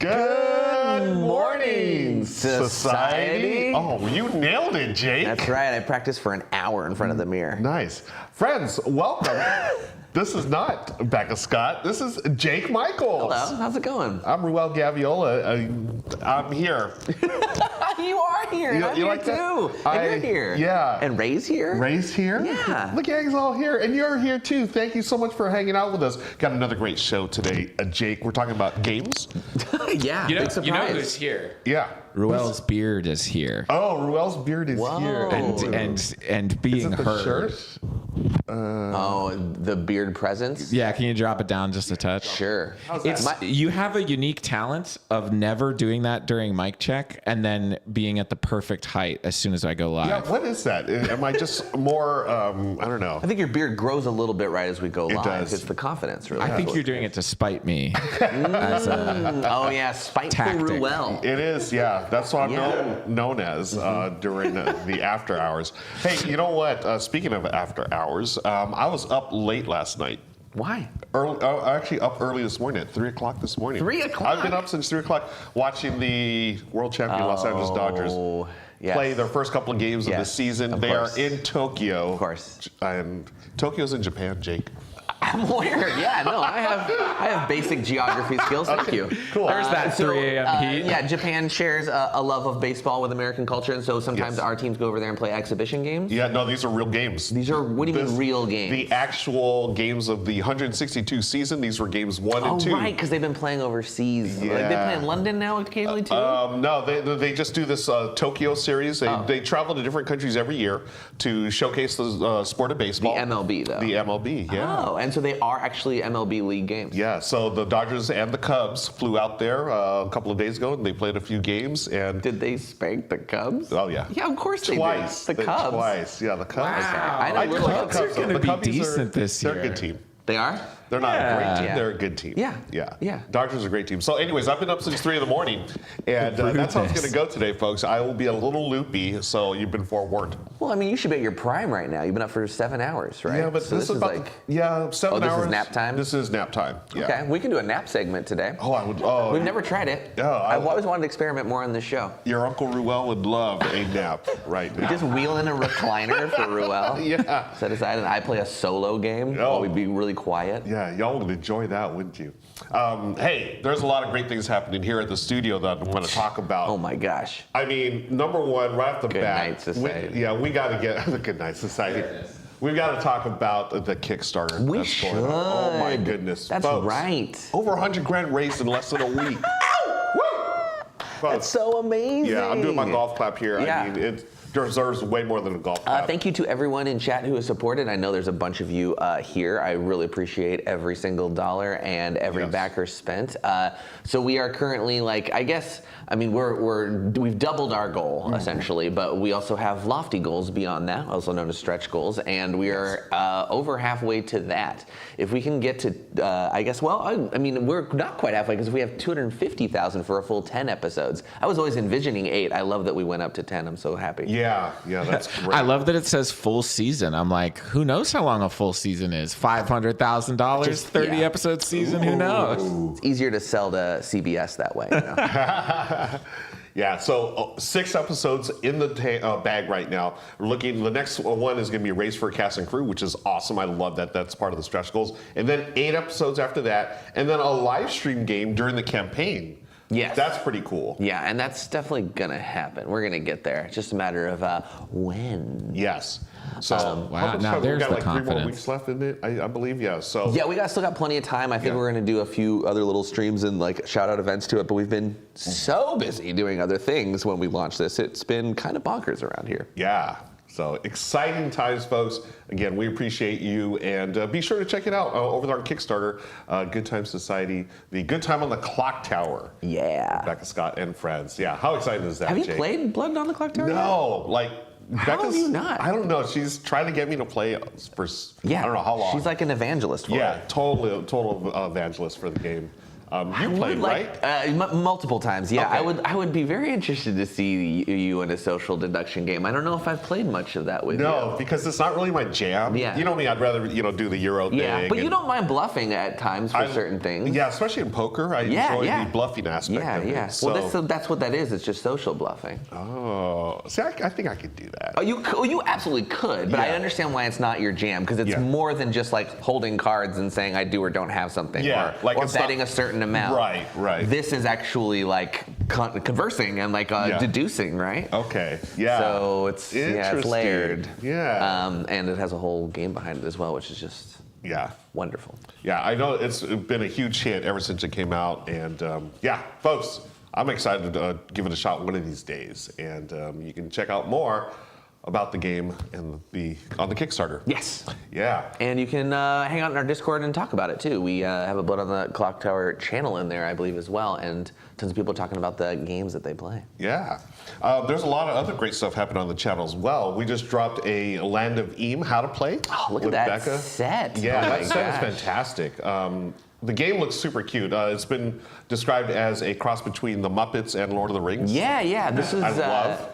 Good morning, society. Oh, you nailed it, Jake. That's right. I practiced for an hour in front of the mirror. Nice. Friends, welcome. This is not Becca Scott. This is Jake Michaels. Hello. How's it going? I'm Ruel Gaviola. I'm here. You are here. And I'm here like too. And you're here. Yeah. And Ray's here. Ray's here? Yeah. The gang's all here. And you're here too. Thank you so much for hanging out with us. Got another great show today, Jake. We're talking about games. Yeah. You know, big surprise. you know who's here? Yeah. Ruel's beard is here. Oh, Ruel's beard is here. And being Is it the heard. shirt? Oh, the beard presence? Yeah, can you drop it down just a touch? Sure. How's that? You have a unique talent of never doing that during mic check and then being at the perfect height as soon as I go live. Yeah, what is that? Am I just more, I don't know. I think your beard grows a little bit right as we go live. does. It's the confidence, really. I think you're doing it to spite me. as a, Oh, yeah. Spiteful Tactic. Ruel. It is, yeah. That's what I'm Yeah. known as during the after hours. Hey, you know what? Speaking of after hours, I was up late last night. Why? Actually up early this morning at 3 o'clock this morning. 3 o'clock? I've been up since 3 o'clock watching the world champion Los Angeles Dodgers yes. play their first couple of games of the Yes, season. of They course. are in Tokyo. Of course. And Tokyo's in Japan, Jake. I'm aware. Yeah, no, I have basic geography skills. Thank Okay, you. cool. There's that 3 a.m. heat. Yeah, Japan shares a love of baseball with American culture, and so sometimes Yes. our teams go over there and play exhibition games. Yeah, no, these are real games. These are, what do you mean real games? The actual games of the 162 season. These were games 1 and 2. Oh, right, because they've been playing overseas. Like, they Yeah. play in London now occasionally, too? No, they just do this Tokyo series. They travel to different countries every year to showcase the sport of The baseball. MLB, though. The MLB, yeah. Oh, and so they are actually MLB league games. Yeah, so the Dodgers and the Cubs flew out there a couple of days ago, and they played a few games. And Did they spank the Cubs? oh yeah, Yeah, of course twice. they did. The Cubs. Twice, yeah, the Cubs. Wow. I know I do little like Cubs the are Cubs. gonna The be Cubbies decent this They're a year. good team. They are? They're not a great Yeah. team. Yeah. They're a good team. Yeah. Yeah. Yeah. Dodgers are a great team. So anyways, I've been up since 3 in the morning, and that's how it's going to go today, folks. I will be a little loopy, so you've been forewarned. Well, I mean, you should be at your prime right now. You've been up for 7 hours, right? Yeah, but so this is about, like... 7 this is hours. nap time? This is nap time, yeah. Okay, we can do a nap segment today. Oh, I would, oh. We've never tried it. Yeah, I've always wanted to experiment more on this show. Your Uncle Ruel would love a nap right now. Just wheel in a recliner for Ruel. Yeah. Set aside, and I play a solo game Oh. while we be really quiet. Yeah, y'all would enjoy that, wouldn't you? Hey, there's a lot of great things happening here at the studio that I want to talk about. Oh my gosh. I mean, number one, right off the Good bat, night, society. we got to get the Good Night Society. We've got to talk about the Kickstarter. We that's should. going on. Oh my goodness, That's folks. right. Over 100 grand raised in less than a week. Woo! That's so amazing. Yeah, I'm doing my golf clap here. Yeah. I mean, it deserves way more than a golf clap. Thank you to everyone in chat who has supported. I know there's a bunch of you here. I really appreciate every single dollar and every Yes. backer spent. So we are currently we've doubled our goal essentially, but we also have lofty goals beyond that, also known as stretch goals, and we are over halfway to that. If we can get to, we're not quite halfway because we have 250,000 for a full 10 episodes. I was always envisioning 8. I love that we went up to 10. I'm so happy. Yeah, that's great. I love that it says full season. I'm like, who knows how long a full season is? $500,000, Just- 30 yeah. episode season. Who knows? It's easier to sell to CBS that way. You know? Yeah, so 6 episodes in the bag right now. We're looking. The next one is going to be a Race for a Cast and Crew, which is awesome. I love that. That's part of the stretch goals. And then 8 episodes after that, and then a live stream game during the campaign. Yes. That's pretty cool. Yeah, and that's definitely gonna happen. We're gonna get there. It's just a matter of when. Yes. So Wow, how much now time? We've there's got the like 3 more confidence. weeks left in it, I believe. Yeah. So Yeah, we still got plenty of time. I think Yeah. we're gonna do a few other little streams and like shout out events to it. But we've been so busy doing other things when we launched this. It's been kind of bonkers around here. Yeah. So exciting times, folks. Again, we appreciate you, and be sure to check it out over there on Kickstarter, Good Time Society, the Good Time on the Clock Tower. Yeah. Becca Scott and friends. Yeah, how exciting is that, Have you Jake? played Blood on the Clock Tower? No, like How have you not? I don't know. She's trying to get me to play for Yeah. I don't know how long. She's like an evangelist for yeah, it. total evangelist for the game. You played, right? Multiple times, yeah. Okay. I would be very interested to see you in a social deduction game. I don't know if I've played much of that with you. No, because it's not really my jam. Yeah. You know me, I'd rather, do the Euro thing. Yeah, but you don't mind bluffing at times for certain things. Yeah, especially in poker, I enjoy the bluffing aspect of it. Yeah. So, Well, that's what that is. It's just social bluffing. Oh, see, I think I could do that. Oh, you absolutely could, but I understand why it's not your jam, because it's more than just like holding cards and saying I do or don't have something, or betting a certain amount. Right. This is actually like conversing and like deducing, right? Okay, yeah. So it's layered. Yeah. And it has a whole game behind it as well, which is just wonderful. Yeah, I know it's been a huge hit ever since it came out, and folks, I'm excited to give it a shot one of these days, and you can check out more about the game and on the Kickstarter. Yes. Yeah. And you can hang out in our Discord and talk about it too. We have a Blood on the Clock Tower channel in there, I believe, as well, and tons of people talking about the games that they play. Yeah. There's a lot of other great stuff happening on the channel as well. We just dropped a Land of Eam How to Play. Oh, look with at that Becca. set. Yeah, Oh that my set is gosh. fantastic. The game looks super cute. It's been described as a cross between the Muppets and Lord of the Rings. Yeah. This is. I love.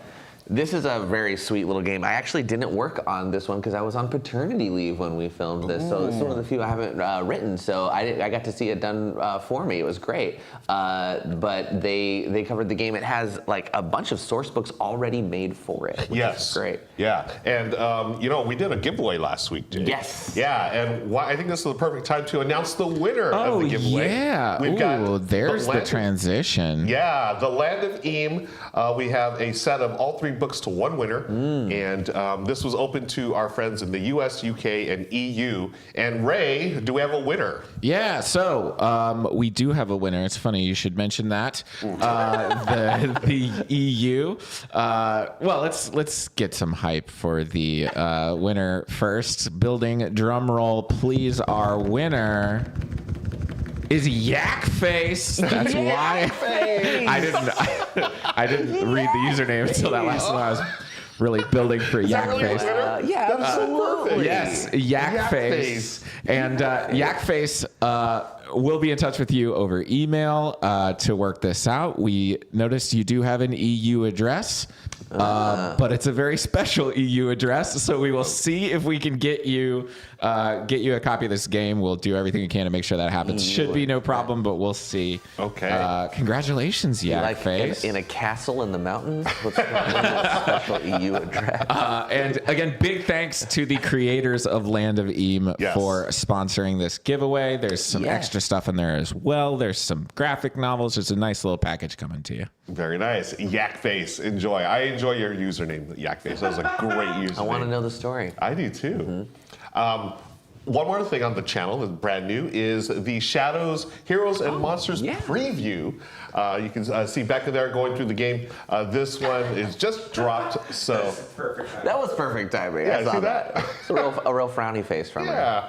This is a very sweet little game. I actually didn't work on this one because I was on paternity leave when we filmed this, so it's one of the few I haven't written. So I got to see it done for me. It was great. But they covered the game. It has like a bunch of source books already made for it, which is great. Yeah, and we did a giveaway last week, Jake. Yes. Yeah, and I think this is the perfect time to announce the winner of the giveaway. Yeah. We've got there's the transition. Yeah, the Land of Eam. We have a set of all 3 books to one winner, and this was open to our friends in the U.S., U.K., and EU. And Ray, do we have a winner? Yeah, so we do have a winner. It's funny you should mention that. The EU. Well, let's get some hype for the winner first. Building drum roll, please. Our winner is Yak Face. That's why I didn't read the username until that last one. I was really building for Yak Face. Yeah, That's so perfect. Yes, Yak Face. And Yak Face we'll be in touch with you over email to work this out. We noticed you do have an EU address, but it's a very special EU address. So we will see if we can get you a copy of this game. We'll do everything we can to make sure that happens. Should be no problem, but we'll see. Okay. Congratulations, Yak Face. In a castle in the mountains? What's the special EU address? And again, big thanks to the creators of Land of Eam for sponsoring this giveaway. There's some extra stuff in there as well. There's some graphic novels. There's a nice little package coming to you. Very nice. Yak Face. Enjoy. I enjoy your username, Yak Face. That was a great username. I want to know the story. I do too. One more thing on the channel that's brand new is the Shadows, Heroes, and Monsters preview. You can see Becca there going through the game. This one is just dropped, so. That was perfect timing. Yeah, I saw see that. that? It's a real frowny face from her. Yeah.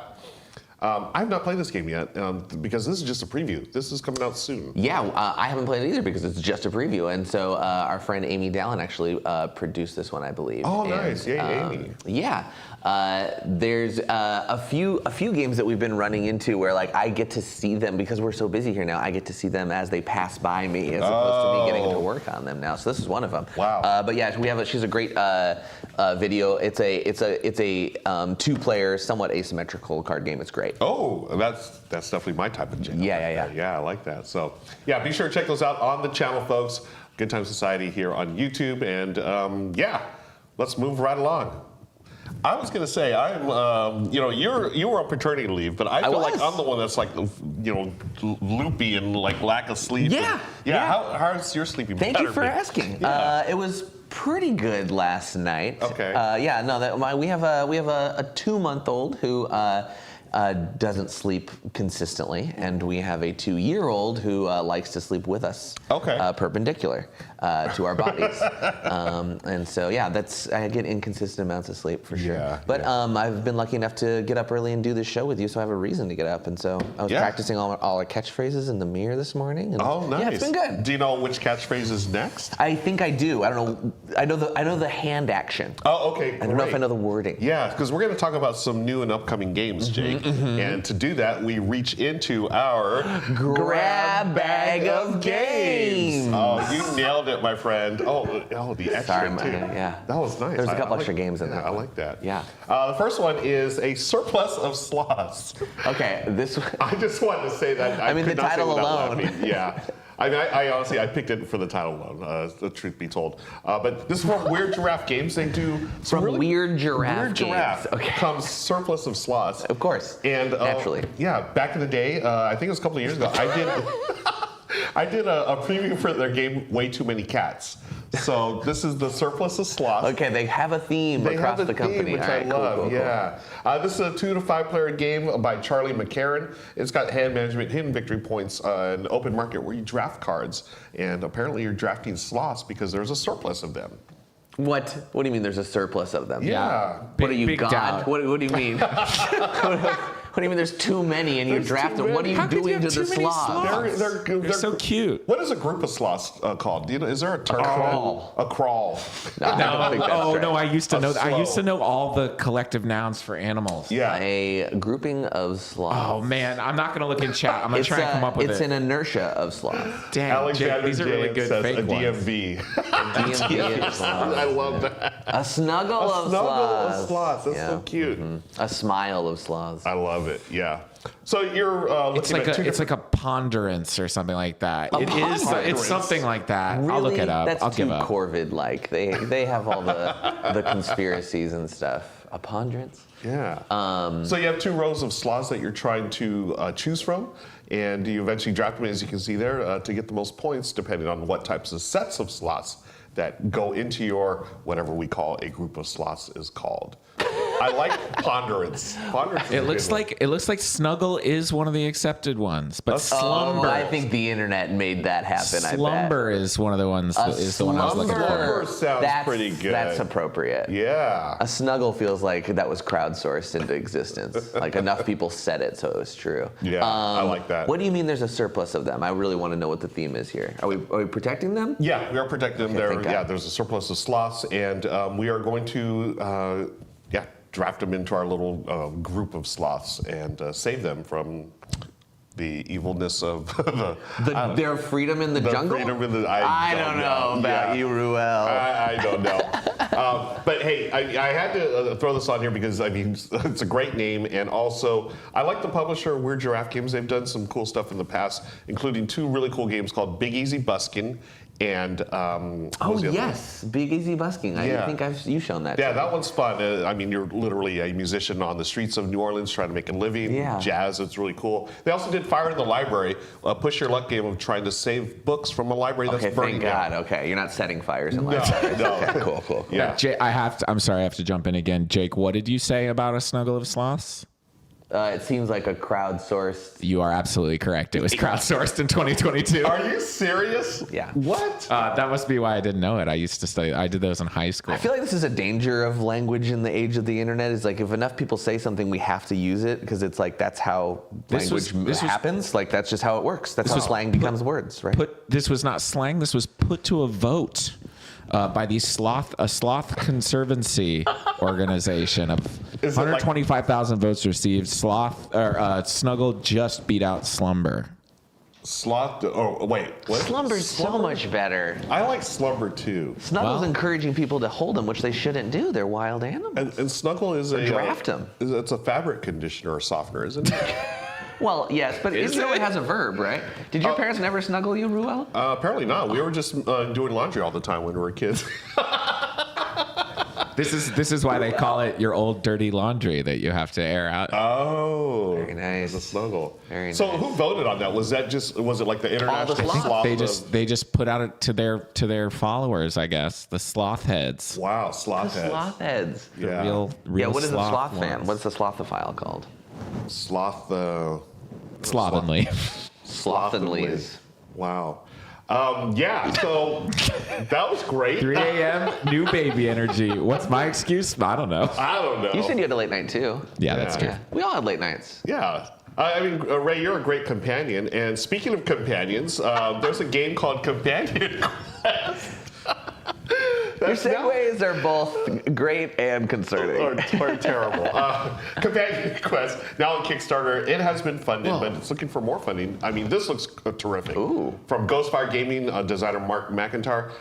I have not played this game yet because this is just a preview. This is coming out soon. Yeah, I haven't played it either because it's just a preview. And so our friend Amy Dallin actually produced this one, I believe. Oh, nice. Yay, Amy. Yeah. There's a few games that we've been running into where like I get to see them because we're so busy here now. I get to see them as they pass by me as opposed to me getting to work on them now. So this is one of them. Wow. But yeah, she's a great video. It's a 2-player, somewhat asymmetrical card game. It's great. Oh, that's definitely my type of channel. Yeah. Yeah, I like that. So yeah, be sure to check those out on the channel, folks. Good Time Society here on YouTube, and let's move right along. I was gonna say you were on paternity leave, but I feel like I'm the one that's like loopy and like lack of sleep. How's your sleeping? Thank you for asking. It was pretty good last night. Okay. We have a 2-month-old who doesn't sleep consistently, and we have a 2-year-old who likes to sleep with us. Okay. Perpendicular to our bodies. And so I get inconsistent amounts of sleep for sure. Yeah, but I've been lucky enough to get up early and do this show with you, so I have a reason to get up. And so I was practicing all our catchphrases in the mirror this morning. And oh, nice. Yeah, it's been good. Do you know which catchphrase is next? I think I do. I don't know. I know the hand action. Oh, okay. I don't know if I know the wording. Yeah, because we're going to talk about some new and upcoming games, Jake. And to do that, we reach into our Grab bag of games. Oh, you nailed it, my friend. Oh, the extra Sorry, too. yeah. That was nice. There's a couple I extra games in there. I like that. Yeah. The first one is a surplus of sloths. Okay, this. I just wanted to say that. I mean, could the not say title without alone. laughing. Yeah. I honestly, I picked it for the title alone, the truth be told. But this is from Weird Giraffe Games. They do some From Weird Giraffe Weird Games. Giraffe Okay. comes surplus of sloths. Of course. And naturally. Yeah, back in the day, I think it was a couple of years ago, I did a preview for their game, Way Too Many Cats. So this is the surplus of sloths. Okay, they have a theme They across have the a company. theme, which All I right, love. cool. Yeah, this is a 2 to 5 player game by Charlie McCarran. It's got hand management, hidden victory points, an open market where you draft cards, and apparently you're drafting sloths because there's a surplus of them. What do you mean? There's a surplus of them? Yeah. What are you, big God? doubt. What do you mean? What do you mean? There's too many and you There's draft too them. What are many. you How could you doing have to too the many sloths? sloths? They're so cute. What is a group of sloths called? Do you know, is there a term? crawl. A crawl. No, I don't think that's right. No, I used to A know. I used slow. to know all the collective nouns for animals. Yeah. A grouping of sloths. Oh man, I'm not gonna look in chat. I'm gonna try and come up with it's it. an inertia of sloths. Dang, Alexander Jake, these are really James good says fake a ones. DMV. DMV of sloths. I love that. A snuggle A of snuggle sloths. of sloths. That's so Yeah. cute. A smile of sloths. I love it. Yeah. So you're It's looking like at it's like a ponderance or something like that. It is. ponderance? It's something like that. Really? I'll look it up. That's I'll too give up. Corvid-like. They have all the conspiracies and stuff. A ponderance. Yeah. So you have 2 rows of sloths that you're trying to choose from, and you eventually draft them, as you can see there, to get the most points, depending on what types of sets of sloths that go into your whatever we call a group of sloths is called. I like ponderance. Ponderance. Is a It good looks like Snuggle is one of the accepted ones, but Slumber. I think the internet made that happen. Slumber is one of the ones. Is the one I was looking Slumber for. sounds pretty good. That's appropriate. Yeah. A snuggle feels like that was crowdsourced into existence. Like enough people said it, so it was true. Yeah, I like that. What do you mean there's a surplus of them? I really want to know what the theme is here. Are we protecting them? Yeah, we are protecting them Okay, there. thank God. Yeah, there's a surplus of sloths, and we are going to draft them into our little group of sloths and save them from the evilness of Their freedom in the jungle? freedom in the. I don't know about you, Ruel. I don't know. But hey, I had to throw this on here because I mean it's a great name, and also I like the publisher Weird Giraffe Games. They've done some cool stuff in the past, including 2 really cool games called Big Easy Buskin' and what was the other one? Yes, Big Easy Busking. Yeah. I think you've shown that. Yeah, to me. that one's fun. I mean, you're literally a musician on the streets of New Orleans trying to make a living. Yeah. Jazz, it's really cool. They also did Fire in the Library, a push your luck game of trying to save books from a library that's Okay, burning thank God. down. Okay, you're not setting fires in No, libraries. no. Okay, cool. Yeah. I'm sorry, I have to jump in again. Jake, what did you say about a Snuggle of Sloths? It seems like a crowdsourced. You are absolutely correct. It was crowdsourced in 2022. Are you serious? Yeah. What? That must be why I didn't know it. I used to study. I did those in high school. I feel like this is a danger of language in the age of the internet. Is like if enough people say something, we have to use it because it's like that's how This was- happens. Like that's just how it works. That's how was slang becomes words, right? This was not slang. This was put to a vote by the Sloth Conservancy organization. Of Is it like- 125,000 votes received. Snuggle just beat out Slumber. Sloth. Oh, wait. What? Slumber's so much better. I like Slumber too. Snuggle's Well- encouraging people to hold them, which they shouldn't do. They're wild animals. And Snuggle is a draft 'em. It's a fabric conditioner or softener, isn't it? Well, yes, but Is it really it? has a verb, right? Did your parents never snuggle you, Ruel? Apparently not. We were just doing laundry all the time when we were kids. This is why they call it your old dirty laundry that you have to air out. Oh, Very nice. The Snuggle. Very So nice. who voted on that? Was it like the international sloths. sloth? They just put out it to their followers, I guess, the sloth heads. Wow, sloth heads. Sloth heads. The Yeah. real Yeah, what is a sloth ones. fan? What's the slothophile called? Sloth. Slovenly. Slothenlies. Wow. Yeah. So that was great. 3 a.m. new baby energy. What's my excuse? I don't know. I don't know. You said you had a late night too. Yeah, that's Yeah. true. Yeah, we all had late nights. Yeah. I mean, Ray, you're a great companion. And speaking of companions, there's a game called Companion Quest. Your segues are both great and concerning. Or terrible. Companion Quest, now on Kickstarter. It has been funded, but it's looking for more funding. I mean, this looks terrific. Ooh. From Ghostfire Gaming designer Mark McIntyre.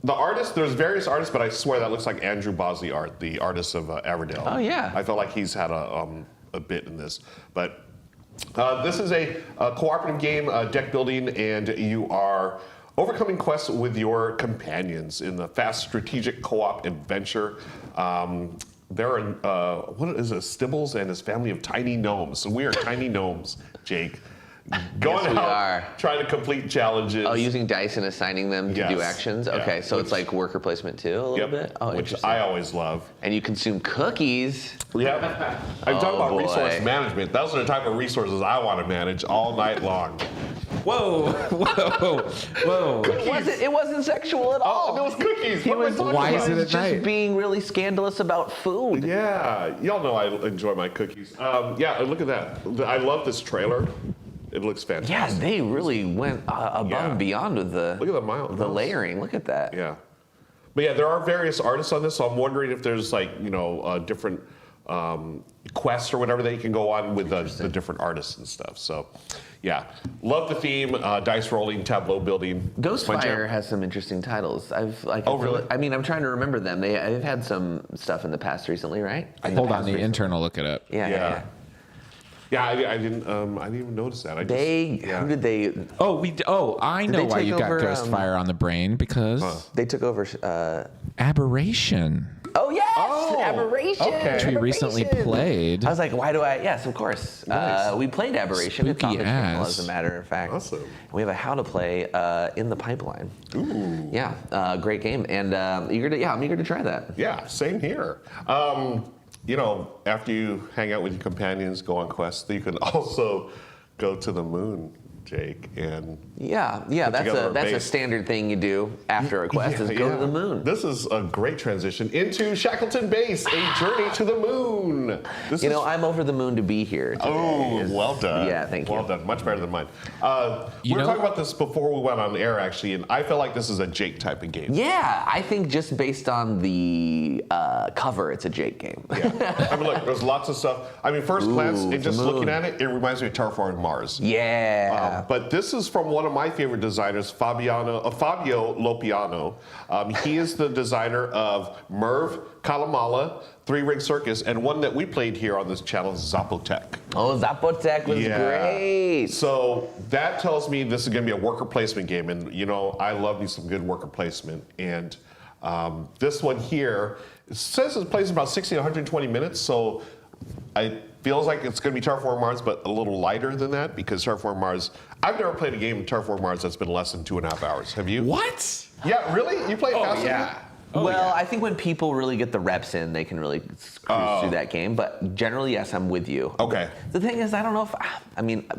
The artist, there's various artists, but I swear that looks like Andrew Bosley art, the artist of Averdale. Oh, yeah. I felt like he's had a bit in this. But this is a cooperative game, deck building, and you are overcoming quests with your companions in the fast strategic co-op adventure. There are, what is it, Stibbles and his family of tiny gnomes. So we are tiny gnomes, Jake. Going Yes, we out, are. trying to complete challenges. Oh, using dice and assigning them to do Yes. actions? Yeah. Okay, so it's like worker placement too, a little bit? Oh, which interesting. I always love. And you consume cookies. Yep. I'm talking about boy. resource management. Those are the type of resources I want to manage all night long. Whoa, whoa. It wasn't sexual at all. Oh, it was cookies. He What am I was, talking Why he is about? it was at just night? being really scandalous about food. Yeah, y'all know I enjoy my cookies. Yeah, look at that. I love this trailer. It looks Yeah, fantastic. they really went above and beyond with the Look at the mouse. layering. Look at that. Yeah. But yeah, there are various artists on this, so I'm wondering if there's different quests or whatever that you can go on with the different artists and stuff. So yeah, love the theme, dice rolling, tableau building. My Ghostfire jam. has some interesting titles. Really? I mean, I'm trying to remember them. They've had some stuff in the past recently, right? Hold on, the intern will look it up. Yeah. Yeah, I didn't even notice that. Who did they? I know they why take you got over, Ghostfire on the brain because They took over. Aberration, Oh yes, Oh, Aberration. okay. which we recently Aberration. played. I was like, why do I? Yes, of course. Nice. We played Aberration. It's Spooky on the channel, ass. as a matter of fact. Awesome. We have a how to play in the pipeline. Ooh. Yeah, great game, and I'm eager to try that. Yeah, same here. After you hang out with your companions, go on quests, you can also go to the moon, Jake, and Yeah, Put that's together a a base. standard thing you do after a quest is go to the moon. This is a great transition into Shackleton Base, a journey to the moon. I'm over the moon to be here today. Oh, well done. Yeah, thank you. Well done. Much better than mine. We were talking about this before we went on air, actually, and I feel like this is a Jake type of game. Yeah, I think just based on the cover, it's a Jake game. Yeah. I mean, look, there's lots of stuff. I mean, first glance, and it's just a looking moon. at it, it reminds me of Terraforming Mars. Yeah. But this is from one of my favorite designers, Fabio Lopiano. He is the designer of Merv, Kalamala, Three Ring Circus, and one that we played here on this channel, Zapotec. Oh, Zapotec was great. So that tells me this is going to be a worker placement game, and I love me some good worker placement. And this one here, it says it plays about 60 to 120 minutes, so it feels like it's going to be Terraforming Mars, but a little lighter than that, because Terraforming Mars, I've never played a game of Terraforming Mars that's been less than 2.5 hours. Have you? What? Yeah, really? You play it faster? Yeah. I think when people really get the reps in, they can really cruise through that game. But generally, yes, I'm with you. Okay. The thing is, I don't know if,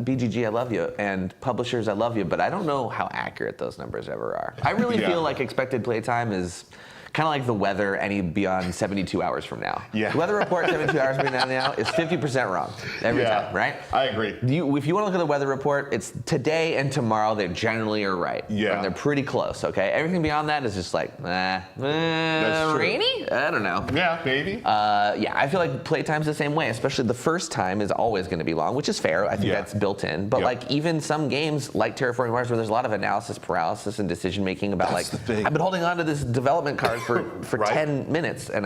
BGG, I love you, and publishers, I love you, but I don't know how accurate those numbers ever are. I really Yeah. feel like expected playtime is kind of like the weather beyond 72 hours from now. Yeah. The weather report 72 hours from now is 50% wrong every time, right? I agree. If you want to look at the weather report, it's today and tomorrow. They generally are right. Yeah. And they're pretty close. Okay. Everything beyond that is just like, That's true. rainy. I don't know. Yeah, maybe. I feel like playtime's the same way. Especially the first time is always going to be long, which is fair. I think Yeah. that's built in. But Yep. like even some games like Terraforming Mars, where there's a lot of analysis paralysis and decision making about That's the thing. I've been holding on to this development card for Right. 10 minutes, and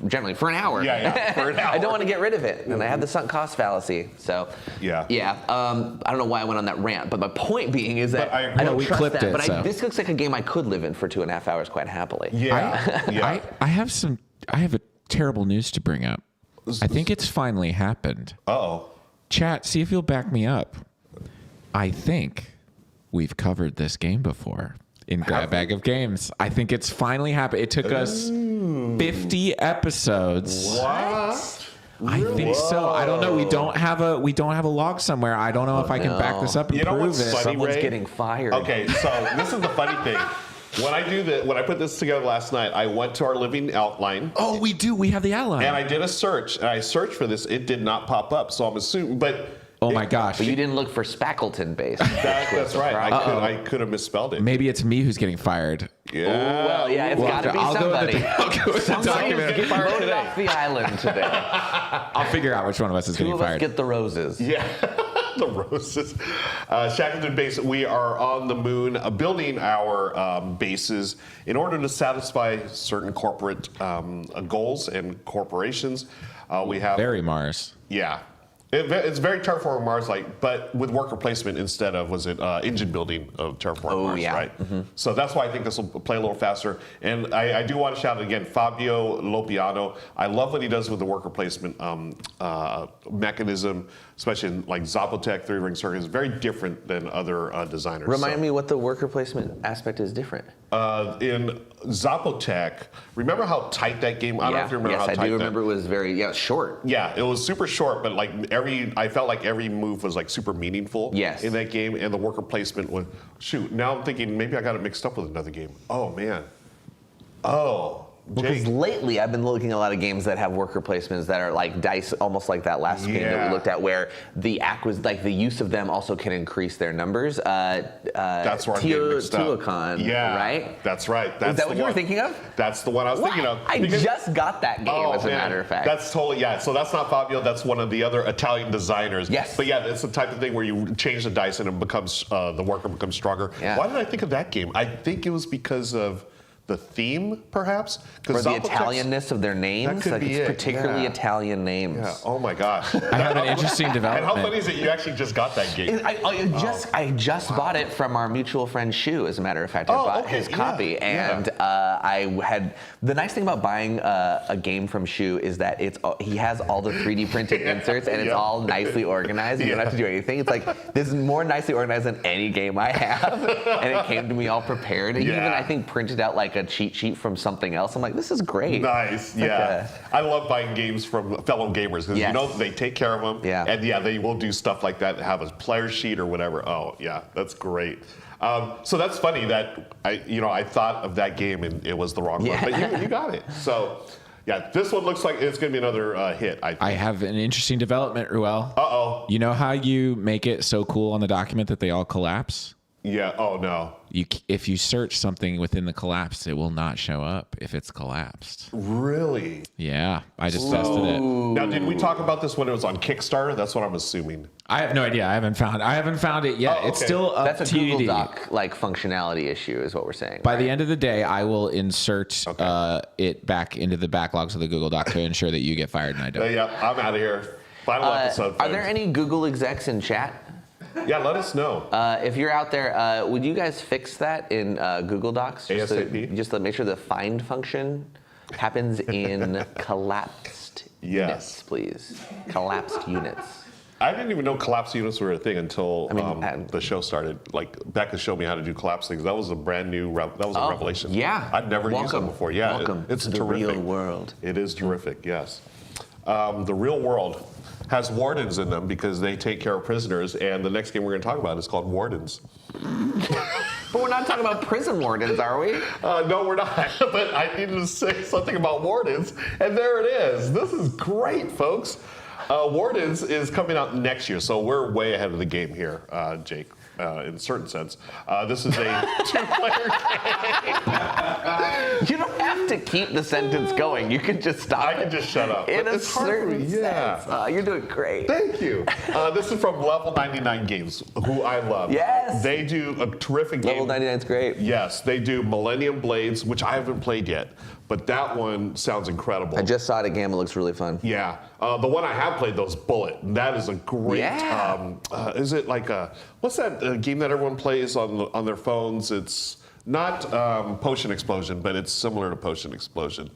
generally for an hour. Yeah, for an hour. I don't want to get rid of it, and I have the sunk cost fallacy. So Yeah. I don't know why I went on that rant, but my point being is that But I agree. I don't We trust clipped that. it, But so. this looks like a game I could live in for 2.5 hours quite happily. Yeah. Yeah. I have a terrible news to bring up. I think it's finally happened. Uh-oh. Chat, see if you'll back me up. I think we've covered this game before in Grab Bag of Games. I think it's finally happened. It took us 50 episodes. What? I think so. I don't know. We don't have a log somewhere. I don't know if I can back this up and You know prove what's it. funny? Someone's Ray? getting fired. Okay, so this is the funny thing. When I put this together last night, I went to our living outline. Oh, we do. We have the outline. And I did a search, and I searched for this. It did not pop up, so I'm assuming. But oh my gosh. But you didn't look for Spackleton base. that's right. I could have misspelled it. Maybe it's me who's getting fired. Yeah. Well, yeah, it's We'll got to be I'll go with somebody. I'll go with the Somebody's document. getting voted off the island today. I'll figure out which one of us is Two getting of us fired. get the roses. Yeah, the roses. Shackleton Base, we are on the moon building our bases in order to satisfy certain corporate goals and corporations. We have Very Mars. Yeah. It's very Terraforming Mars-like, but with worker placement instead of, engine building of Terraforming Mars, yeah. right? So that's why I think this will play a little faster. And I do want to shout out again, Fabio Lopiano. I love what he does with the worker placement mechanism, especially in like Zapotec, Three Ring Circuit. It's very different than other designers. Remind me what the worker placement aspect is different. In Zapotec, remember how tight that game? I don't know if you remember how tight I do remember it was very short. Yeah, it was super short, but like I felt like every move was like super meaningful Yes. in that game, and the worker placement was, shoot, now I'm thinking maybe I got it mixed up with another game. Oh, man. Oh, Because Jake. lately I've been looking at a lot of games that have worker placements that are like dice, almost like that last game that Yeah. we looked at, where the the use of them also can increase their numbers. That's where I'm getting mixed up. Teocon, Yeah, right? that's right. Is That's that the what you were one. thinking of? That's the one I was thinking of. I Because- just got that game, as a man. matter of fact. That's totally, yeah. So that's not Fabio. That's one of the other Italian designers. Yes. But yeah, it's the type of thing where you change the dice and it becomes, the worker becomes stronger. Yeah. Why did I think of that game? I think it was because of the theme, perhaps? Or the Zapotec's- Italianness of their names. could Like be it's it, particularly yeah. Italian names. Yeah. Oh my gosh. I have an interesting And how development. funny is it you actually just got that game? I just bought it from our mutual friend Shu. As a matter of fact, I bought okay, his yeah, copy, yeah. and I had the nice thing about buying a game from Shu is that he has all the 3D printed inserts, and it's Yeah. all nicely organized. You don't have to do anything. It's like this is more nicely organized than any game I have, and it came to me all prepared. And he even Yeah. I think printed out like a cheat sheet from something else. I'm like, this is great. Nice, like yeah. I love buying games from fellow gamers because Yes. you know they take care of them. Yeah. And yeah, they will do stuff like that, have a player sheet or whatever. Oh, yeah, that's great. So that's funny that I thought of that game and it was the wrong Yeah. one, but you got it. So yeah, this one looks like it's going to be another hit. I think. I have an interesting development, Ruel. Uh-oh. You know how you make it so cool on the document that they all collapse? Yeah. Oh no. If you search something within the collapse, it will not show up if it's collapsed. Really? Yeah, I just tested it. Now, did we talk about this when it was on Kickstarter? That's what I'm assuming. I have no idea. I haven't found it yet. Oh, It's okay. still up That's a TBD. Google Doc like functionality issue, is what we're saying. By the end of the day, I will insert it back into the backlogs of the Google Doc to ensure that you get fired and I don't. Yeah, I'm out of here. Final episode. Are there folks. any Google execs in chat? Yeah, let us know. If you're out there, would you guys fix that in Google Docs? ASAP? Just to make sure the find function happens in collapsed units, please. Collapsed units. I didn't even know collapse units were a thing until mean, the show started. Like Becca showed me how to do collapse things. That was a brand new. That was a revelation. Yeah. I'd never used them before. Yeah, Welcome it's to the terrific. real world. It is terrific. Yes, the real world has wardens in them because they take care of prisoners. And the next game we're going to talk about is called Wardens. But we're not talking about prison wardens, are we? No, we're not. But I needed to say something about Wardens, and there it is. This is great, folks. Wardens is coming out next year, so we're way ahead of the game here, Jake, in a certain sense. This is a two-player game. You don't have to keep the sentence going. You can just stop. I can just shut up. In But a it's hard for certain me, yeah. sense. You're doing great. Thank you. This is from Level 99 Games, who I love. Yes. They do a terrific game. Level 99 is great. Yes, they do Millennium Blades, which I haven't played yet, but that one sounds incredible. I just saw it again. It looks really fun. Yeah, the one I have played though is Bullet. That is a great. Yeah. Is it like what's that game that everyone plays on their phones? It's not Potion Explosion, but it's similar to Potion Explosion.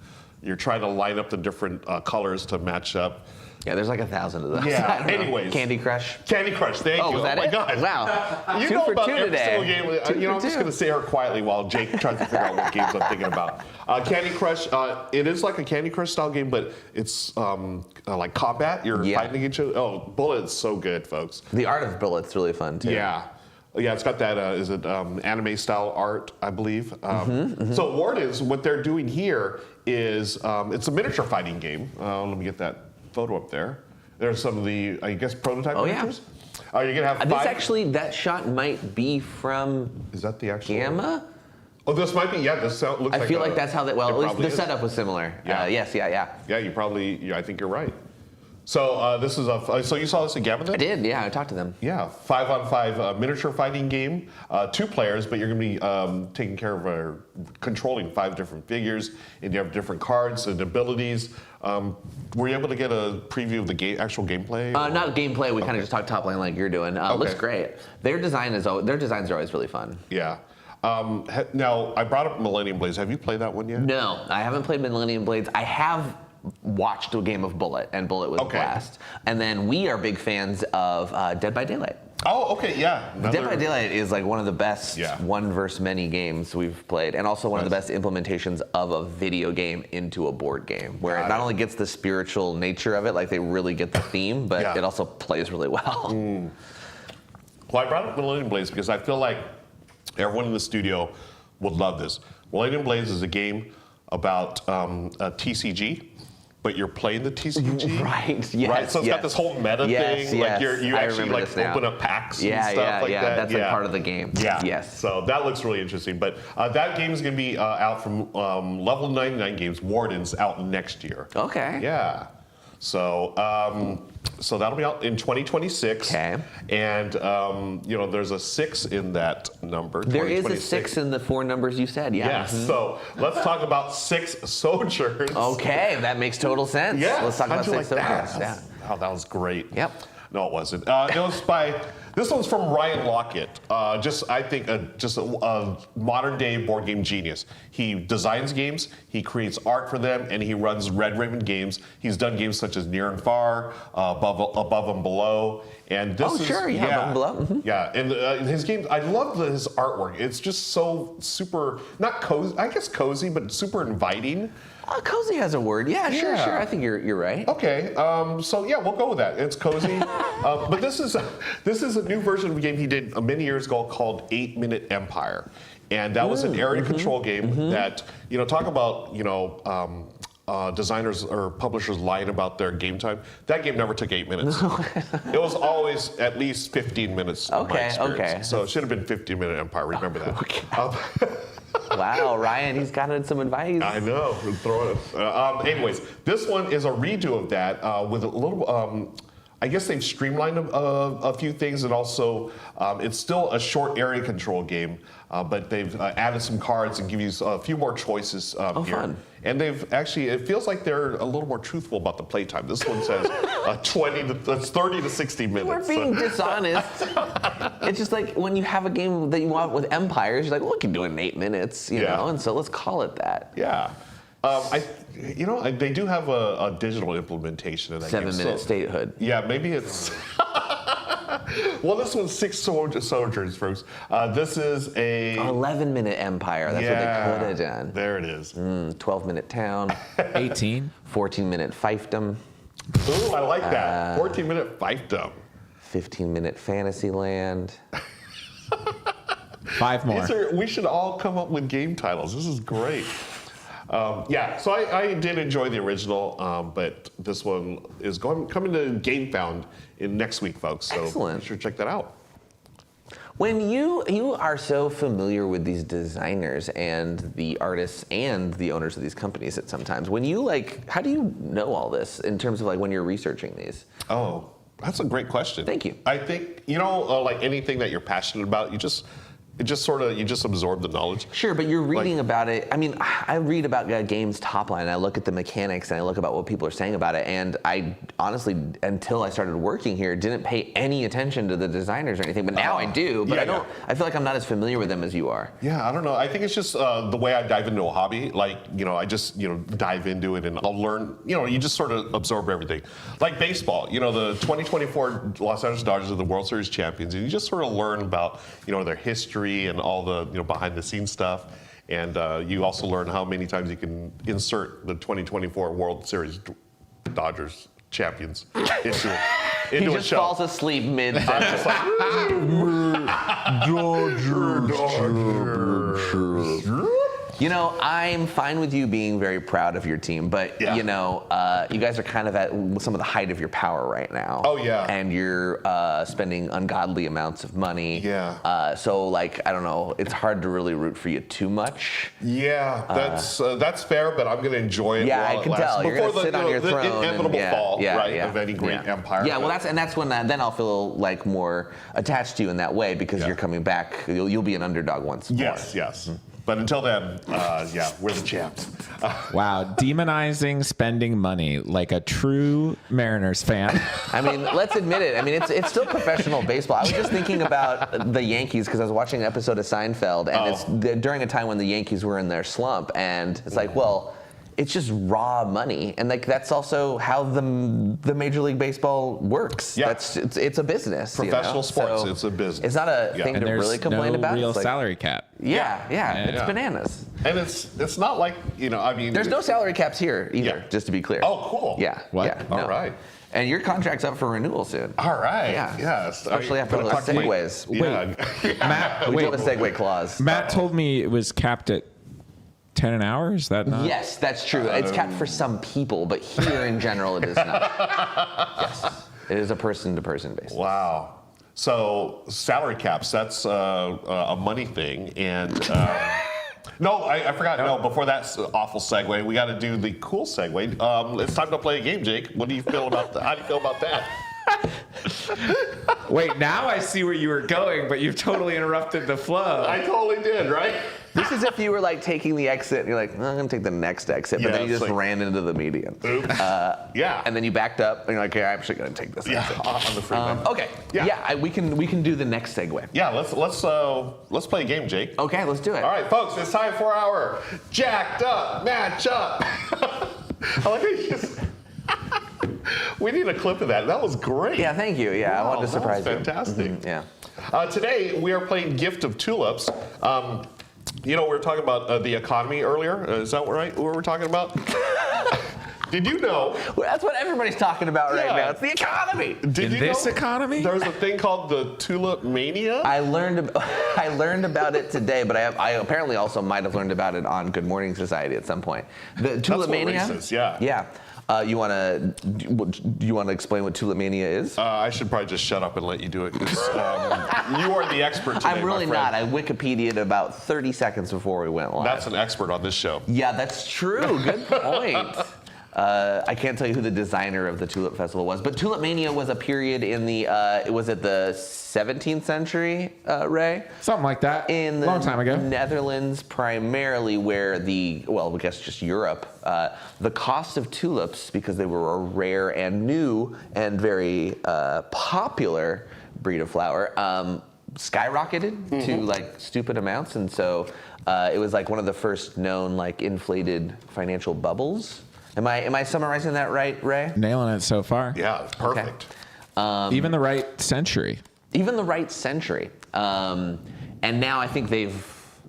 You're trying to line up the different colors to match up. Yeah, there's like 1,000 of those. Yeah, I don't know. anyways. Candy Crush. Candy Crush, thank you. Was that oh my it? God. Wow. You Two know for about two every today. single game. Two I'm for just two. going to sit here quietly while Jake tries to figure out what games I'm thinking about. Candy Crush, it is like a Candy Crush style game, but it's like combat. You're fighting each other. Oh, Bullet's so good, folks. The art of Bullet's really fun too. Yeah. Yeah, it's got that, anime style art, I believe. So Wardens, what they're doing here is, it's a miniature fighting game. Let me get that photo up there. There's some of the, I guess, prototype miniatures. You're going to have This five. actually, that shot might be from Is that the actual? Gamma? Oh, this might be. Yeah, this looks like. I feel like that's how. Well, at least the is. setup was similar. Yeah. Yes. Yeah. Yeah, you probably. Yeah, I think you're right. So this is a. So you saw this in Gaviola? I did. Yeah, I talked to them. Yeah, 5-on-5 miniature fighting game, 2 players, but you're going to be taking care of controlling 5 different figures, and you have different cards and abilities. Were you able to get a preview of the actual gameplay? Not gameplay. We kind of just talked top line like you're doing. Looks great. Their designs are always really fun. Yeah. Now I brought up Millennium Blades. Have you played that one yet? No, I haven't played Millennium Blades. I have watched a game of Bullet, and Bullet was a blast. And then we are big fans of Dead by Daylight. Oh, okay, yeah. Dead by Daylight is like one of the best one versus many games we've played, and also one of the best implementations of a video game into a board game, where it not only gets the spiritual nature of it, like they really get the theme, but it also plays really well. Well, I brought up Millennium Blades because I feel like everyone in the studio would love this. Millennium Blades is a game about a TCG, but you're playing the TCG. Right, yes. Right, so it's got this whole meta thing. Like you actually like open up packs and stuff like that. That's like part of the game. Yeah. Yes. So that looks really interesting. But that game is going to be out from Level 99 Games. Warden's out next year. Okay. Yeah. So so that'll be out in 2026. Okay. And there's a 6 in that number. There is a 6 in the 4 numbers you said. Yeah. Yes. So let's talk about 6 Sojourns. Okay, that makes total sense. Yeah. Let's talk about 6 Sojourns. Yeah. Oh, that was great. Yep. No, it wasn't. It was by. This one's from Ryan Lockett. I think a modern day board game genius. He designs games, he creates art for them, and he runs Red Raven Games. He's done games such as Near and Far, Above and Below, and this is Above and Below. Mm-hmm. Yeah, and his games. I love his artwork. It's just so super, not cozy. I guess cozy, but super inviting. Cozy has a word. Yeah, sure. I think you're right. Okay, so yeah, we'll go with that. It's cozy, but this is a new version of a game he did many years ago called 8-Minute Empire, and that was an area control game that talk about designers or publishers lying about their game time. That game never took 8 minutes. It was always at least 15 minutes. Okay. So it should have been 15-Minute Empire. Remember that. Okay. Wow, Ryan, he's got some advice. I know. Throw it. Anyways, this one is a redo of that with a little. I guess they've streamlined a few things, and also it's still a short area control game, but they've added some cards and give you a few more choices here. Fun. And they've actually, it feels like they're a little more truthful about the playtime. This one says 30 to 60 minutes. We're being dishonest. It's just like when you have a game that you want with Empires, you're like, well, we can do it in 8 minutes, you know, and so let's call it that. Yeah. They do have a digital implementation of that 7-minute statehood. Yeah, maybe it's. Well, this one's 6 Sojourns, folks. This is a 11-minute Empire. That's what they could have done. There it is. 12-minute Town. 18. 14-minute Fiefdom. Ooh, I like that. 14-minute Fiefdom. 15-minute Fantasyland. 5 more. We should all come up with game titles. This is great. So I did enjoy the original, but this one is coming to GameFound in next week, folks. So Excellent. be sure to check that out. When you are so familiar with these designers and the artists and the owners of these companies at sometimes, how do you know all this in terms of when you're researching these? Oh, that's a great question. Thank you. I think, like anything that you're passionate about, you just absorb the knowledge. Sure, but you're reading about it. I mean, I read about games top line, and I look at the mechanics, and I look about what people are saying about it, and I honestly, until I started working here, didn't pay any attention to the designers or anything, but now I do, but I feel like I'm not as familiar with them as you are. Yeah, I don't know. I think it's just the way I dive into a hobby. I just, dive into it, and I'll learn, you just sort of absorb everything. Like baseball, the 2024 Los Angeles Dodgers are the World Series champions, and you just sort of learn about, their history and all the behind the scenes stuff, and you also learn how many times you can insert the 2024 World Series Dodgers champions into He a just show. falls asleep mid sentence. You know, I'm fine with you being very proud of your team, but Yeah. you know, you guys are kind of at some of the height of your power right now. Oh, yeah. And you're spending ungodly amounts of money. Yeah. So like, I don't know, it's hard to really root for you too much. Yeah, that's fair, but I'm going to enjoy it Yeah, while I it can lasts. tell. You're Before gonna sit on your the throne. inevitable and, fall, right, yeah, of any great yeah. empire. Yeah, well, but- that's when then I'll feel like more attached to you in that way because you're coming back. You'll be an underdog once more. Yes. But until then, yeah, we're the champs. Wow, demonizing spending money like a true Mariners fan. I mean, let's admit it. I mean, it's still professional baseball. I was just thinking about the Yankees because I was watching an episode of Seinfeld, and it's during a time when the Yankees were in their slump, and it's like, well, it's just raw money, and like that's also how the Major League Baseball works. Yeah. It's a business. Professional sports, So it's a business. It's not a thing And to there's really complain no about. real It's like, salary cap. Yeah, it's Yeah. bananas. And it's not like, I mean. There's no salary caps here either. Yeah. Just to be clear. Oh, cool. Yeah. What? Yeah. All no. right. And your contract's up for renewal soon. All right. Yeah. Yes. Especially after Better those talk to my- segues. Yeah. Matt, We do wait, have a segue clause. Matt told me it was capped at 10 an hour. Is that not? Yes, that's true. It's capped for some people, but here in general, it is not. Yes, it is a person-to-person basis. Wow. So salary caps, that's a money thing. And no, I forgot. No, before that awful segue, we got to do the cool segue. It's time to play a game, Jake. What do you feel about that? How do you feel about that? Wait, now I see where you were going, but you've totally interrupted the flow. I totally did, right? This is if you were like taking the exit and you're like, I'm going to take the next exit, but Yeah, then you it's just like- ran into the median. Oops. Yeah. And then you backed up and you're like, okay, I'm actually going to take this Yeah, exit. on the freeway. Okay. Yeah. Yeah, we can do the next segue. Yeah, let's play a game, Jake. Okay, let's do it. All right, folks, it's time for our jacked up matchup. I like how you just. We need a clip of that. That was great. Yeah, thank you. Yeah, I Wow, wanted to surprise that you. was fantastic. Yeah. Today we are playing Gift of Tulips. We were talking about the economy earlier. Is that right? What we're talking about? Did you know? Well, that's what everybody's talking about right Yeah. now. It's the economy. Did In you this know economy? There's a thing called the tulip mania. I learned about it today, but I apparently also might have learned about it on Good Morning Society at some point. The Tulip what Mania. race is, yeah. Yeah. Do you want to explain what Tulip Mania is? I should probably just shut up and let you do it. 'Cause, you are the expert today, I'm really my friend. not. I Wikipedia'd about 30 seconds before we went live. That's an expert on this show. Yeah, that's true. Good point. I can't tell you who the designer of the Tulip Festival was, but Tulip Mania was a period in the, was it the 17th century, Ray? Something like that. In the long time ago. Netherlands, primarily where I guess just Europe, the cost of tulips, because they were a rare and new and very popular breed of flower, skyrocketed to like stupid amounts, and so it was like one of the first known like inflated financial bubbles. Am I summarizing that right, Ray? Nailing it so far. Yeah, perfect. Even the right century. Even the right century. And now I think they've,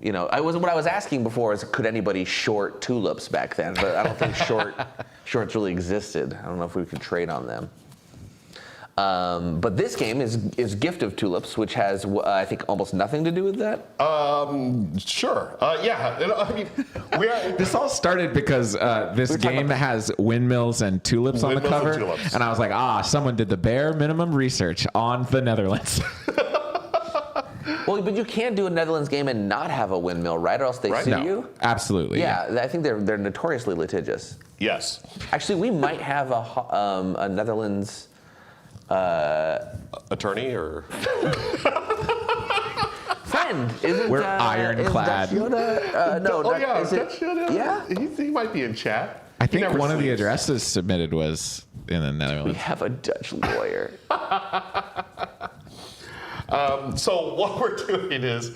what I was asking before is could anybody short tulips back then? But I don't think shorts really existed. I don't know if we could trade on them. But this game is Gift of Tulips, which has, I think, almost nothing to do with that. Sure. Yeah. I mean, we are. This all started because this game has windmills and tulips on the Windmills and cover. tulips. And I was like, someone did the bare minimum research on the Netherlands. Well, but you can't do a Netherlands game and not have a windmill, right? Or else they sue No, you. absolutely. Yeah, I think they're notoriously litigious. Yes. Actually, we might have a Netherlands. Attorney or. Friend, isn't We're is ironclad. Dutch Yoda, no, Oh yeah, is it? Dutch Yoda. Yeah. He might be in chat. I He think never one of the sleeps. addresses submitted was in the We Netherlands. have a Dutch lawyer. So what we're doing is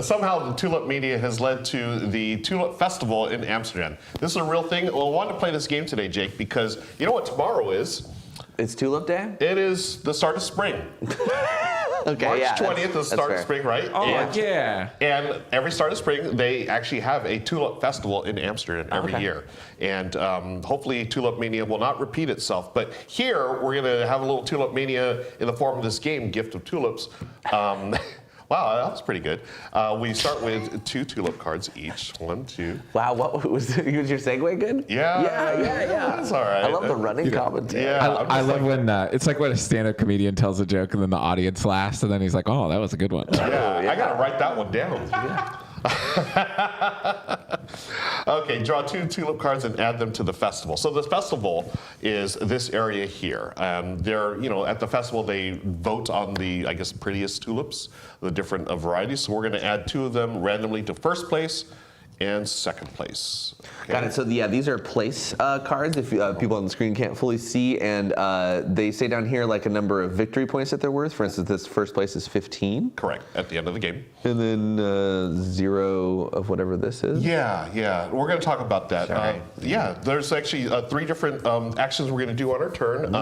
somehow the Tulip Media has led to the Tulip Festival in Amsterdam. This is a real thing. Well, I wanted to play this game today, Jake, because you know what tomorrow is? It's Tulip Day? It is the start of spring. Okay, March yeah. 20th is the that's start of fair. spring, right? Oh, And- yeah. And every start of spring, they actually have a Tulip Festival in Amsterdam every Okay. year. And hopefully Tulip Mania will not repeat itself. But here, we're going to have a little Tulip Mania in the form of this game, Gift of Tulips. Wow, that was pretty good. We start with 2 tulip cards each. 1, 2. Wow, what was your segue good? Yeah. Yeah. That's all right. I love the running commentary. Yeah. I love when it's like when a stand-up comedian tells a joke and then the audience laughs and then he's like, "Oh, that was a good one." Yeah, I gotta write that one down. Okay, draw 2 tulip cards and add them to the festival. So the festival is this area here. They're, at the festival they vote on the, I guess, prettiest tulips, the different varieties. So we're going to add 2 of them randomly to first place and second place. Okay. Got it. So these are place cards. If people on the screen can't fully see, and they say down here like a number of victory points that they're worth. For instance, this first place is 15. Correct. At the end of the game. And then 0 of whatever this is. Yeah. We're going to talk about that. Sorry. There's actually 3 different actions we're going to do on our turn.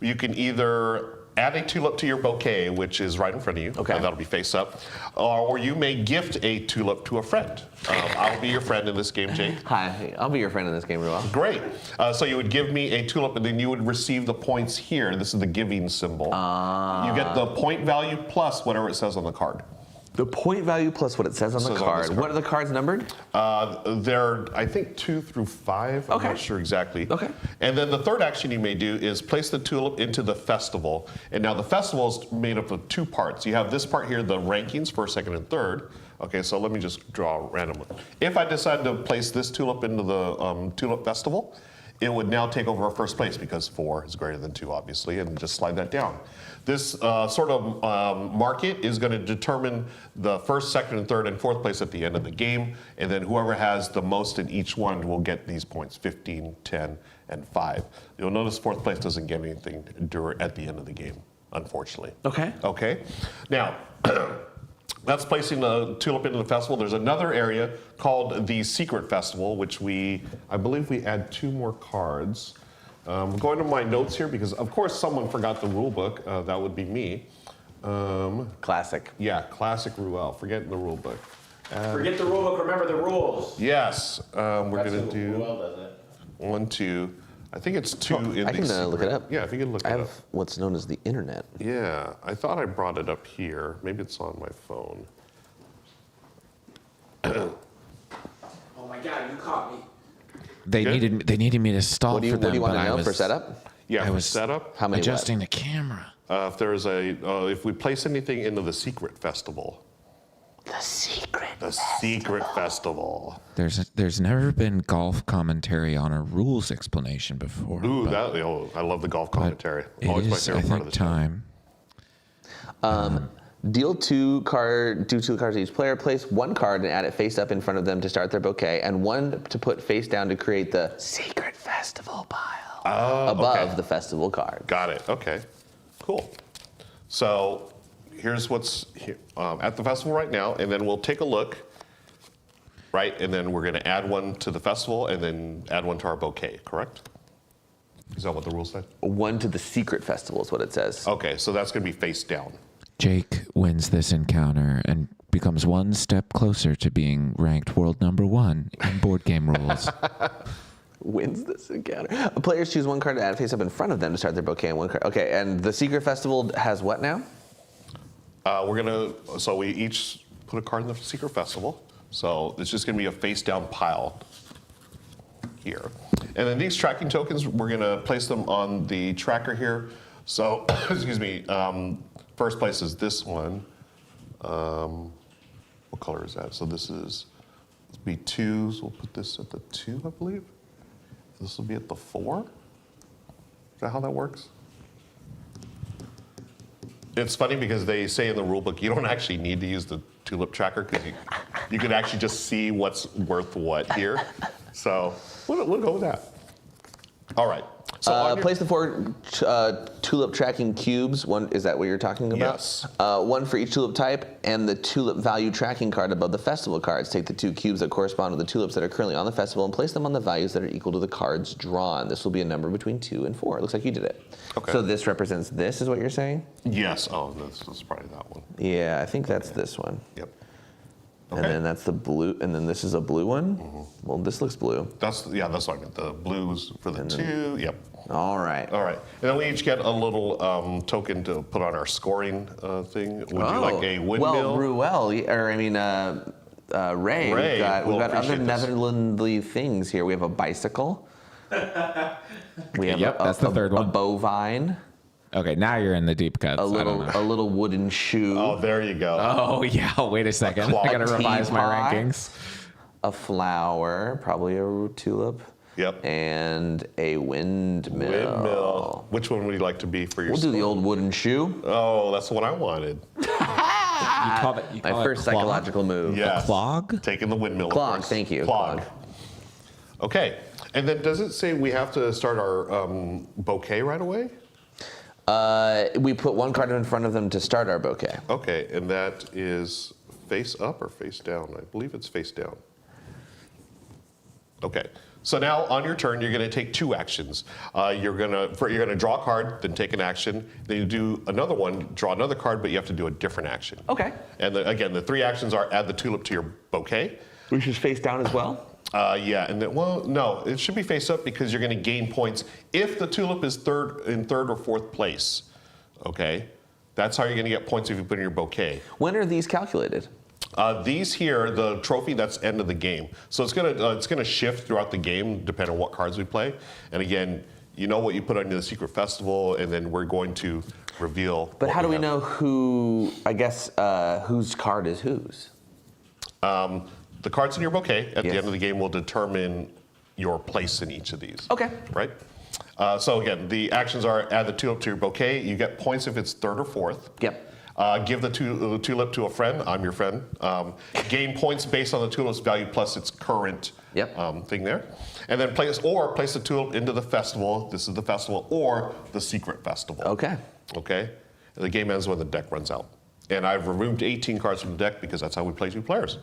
You can either add a tulip to your bouquet, which is right in front of you. Okay. And that'll be face up. Or you may gift a tulip to a friend. I'll be your friend in this game, Jake. Hi, I'll be your friend in this game, Ruel. Great. So you would give me a tulip, and then you would receive the points here. This is the giving symbol. You get the point value plus whatever it says on the card. The point value plus what it says on the card. What are the cards numbered? They're, I think, 2 through 5. I'm not sure exactly. Okay. And then the third action you may do is place the tulip into the festival. And now the festival is made up of 2 parts. You have this part here, the rankings, first, second, and third. Okay, so let me just draw randomly. If I decide to place this tulip into the tulip festival, it would now take over first place because 4 is greater than 2, obviously, and just slide that down. This sort of market is going to determine the first, second, and third, and fourth place at the end of the game, and then whoever has the most in each one will get these points, 15, 10, and 5. You'll notice fourth place doesn't get anything at the end of the game, unfortunately. Okay? Now, that's placing the tulip into the festival. There's another area called the Secret Festival, which I believe we add 2 more cards. I'm going to my notes here because, of course, someone forgot the rule book. That would be me. Classic. Yeah, classic Ruel. Forgetting the rule book. Forget the rule book, remember the rules. Yes, we're That's going to how do Ruel does it. 1, 2. I think it's 2 in I can the look it up. Yeah, if you can look I it have up. what's known as the internet. Yeah, I thought I brought it up here. Maybe it's on my phone. Oh my God, you caught me. They Good. needed me to stall What do you for them. want but to I know was, for setup? Yeah, I for was setup. How many? adjusting the camera. If we place anything into the Secret Festival. The secret. The Secret Festival. There's never been golf commentary on a rules explanation before. Ooh, but I love the golf commentary. it Always my is, I favorite part of think, the show. time. Deal 2 cards to each player. Place 1 card and add it face up in front of them to start their bouquet, and 1 to put face down to create the secret festival pile above the festival card. Got it. Okay. Cool. So here's what's here, at the festival right now, and then we'll take a look. Right, and then we're going to add 1 to the festival, and then add 1 to our bouquet. Correct? Is that what the rules said? 1 to the secret festival is what it says. Okay, so that's going to be face down. Jake wins this encounter and becomes 1 step closer to being ranked world #1 in board game rules. Wins this encounter. Players choose 1 card to add face up in front of them to start their bouquet, and 1 card. Okay, and the secret festival has what now? So we each put a card in the Secret Festival. So it's just going to be a face down pile here. And then these tracking tokens, we're going to place them on the tracker here. So, excuse me, first place is this one. What color is that? So this is, let's be 2, so we'll put this at the 2, I believe. This will be at the 4. Is that how that works? It's funny because they say in the rule book you don't actually need to use the tulip tracker because you can actually just see what's worth what here. So we'll go with that. All right. So Place the 4 tulip tracking cubes. Is that what you're talking about? Yes. 1 for each tulip type, and the tulip value tracking card above the festival cards. Take the 2 cubes that correspond to the tulips that are currently on the festival and place them on the values that are equal to the cards drawn. This will be a number between 2 and 4. It looks like you did it. Okay. So this represents this, is what you're saying? yes. Oh, that's probably that one. Yeah, I think that's this one. Yep. And then that's the blue, and then this is a blue one. Well, this looks blue. That's what I meant. The blues for the two. Yep. All right. All right. And then we each get a little token to put on our scoring thing. Would you like a windmill? Well, Ruel, or I mean, Ray, we've got other Netherlandly things here. We have a bicycle. We have that's the third a one. bovine. Okay, now you're in the deep cuts. A little wooden shoe. Oh, there you go. Oh yeah. Wait a second. I gotta revise my teapot. rankings. A flower, probably a tulip. Yep. And a windmill. Windmill. Which one would you like to be for your We'll do the score? old wooden shoe. Oh, that's the one I wanted. You call My it first clog? psychological move. Yes. Clog? Taking the windmill. of Clog, course. thank you. Clog. Clog. Okay. And then does it say we have to start our bouquet right away? We put one card in front of them to start our bouquet. Okay. And that is face up or face down? I believe it's face down. Okay. So now on your turn, you're going to take two actions. You're going to draw a card, then take an action. Then you do another one, draw another card, but you have to do a different action. Okay. And again, the three actions are add the tulip to your bouquet. Which is face down as well? Yeah, and then, well, no, it should be face up because you're going to gain points if the tulip is in third or fourth place. Okay, that's how you're going to get points if you put in your bouquet. When are these calculated? These here, the trophy, that's end of the game. So it's gonna shift throughout the game depending on what cards we play. And again, you know what you put on the secret festival, and then we're going to reveal. But how do we have. know who? I guess whose card is whose? The cards in your bouquet at Yes. the end of the game will determine your place in each of these. Okay. Right? So again, the actions are add the tulip to your bouquet. You get points if it's third or fourth. Yep. Give the tulip to a friend. I'm your friend. Gain points based on the tulip's value plus its current thing there. And then place the tulip into the festival. This is the festival or the secret festival. Okay. Okay. And the game ends when the deck runs out. And I've removed 18 cards from the deck because that's how we play two players.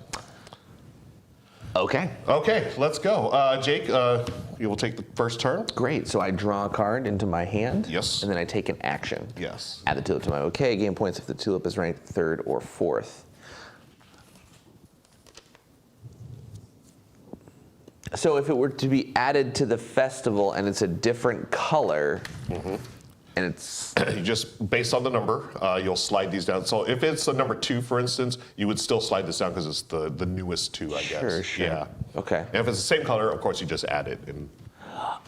Okay. Okay, let's go. Jake, you will take the first turn. Great. So I draw a card into my hand. Yes. And then I take an action. Yes. Add the tulip to my bouquet. Gain points if the tulip is ranked third or fourth. So if it were to be added to the festival and it's a different color, and it's You just, based on the number, you'll slide these down. So if it's a number 2, for instance, you would still slide this down because it's the newest 2, I guess. Sure. Yeah. Okay. And if it's the same color, of course, you just add it. And,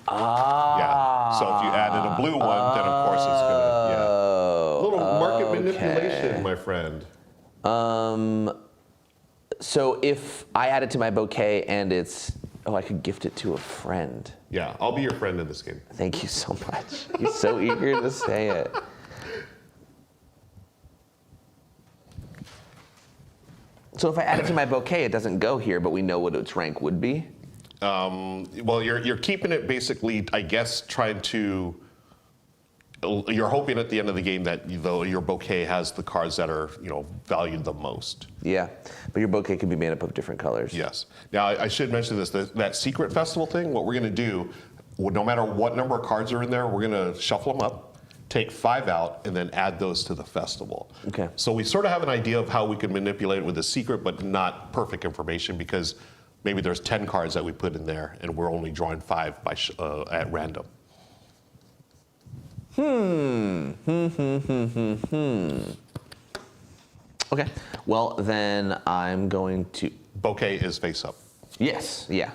yeah. So if you added a blue one, then of course it's gonna, yeah. A little market manipulation, my friend. So if I add it to my bouquet and it's, I could gift it to a friend. Yeah, I'll be your friend in this game. Thank you so much. You're so eager to say it. So if I add it to my bouquet, it doesn't go here, but we know what its rank would be. Well, you're keeping it basically, I guess, you're hoping at the end of the game that your bouquet has the cards that are, valued the most. Yeah, but your bouquet can be made up of different colors. Yes. Now, I should mention this, that secret festival thing, what we're going to do, no matter what number of cards are in there, we're going to shuffle them up, take 5 out, and then add those to the festival. Okay. So we sort of have an idea of how we can manipulate it with the secret, but not perfect information because maybe there's 10 cards that we put in there, and we're only drawing 5 at random. Okay. Well, then I'm going to. Bouquet is face up. Yes. Yeah.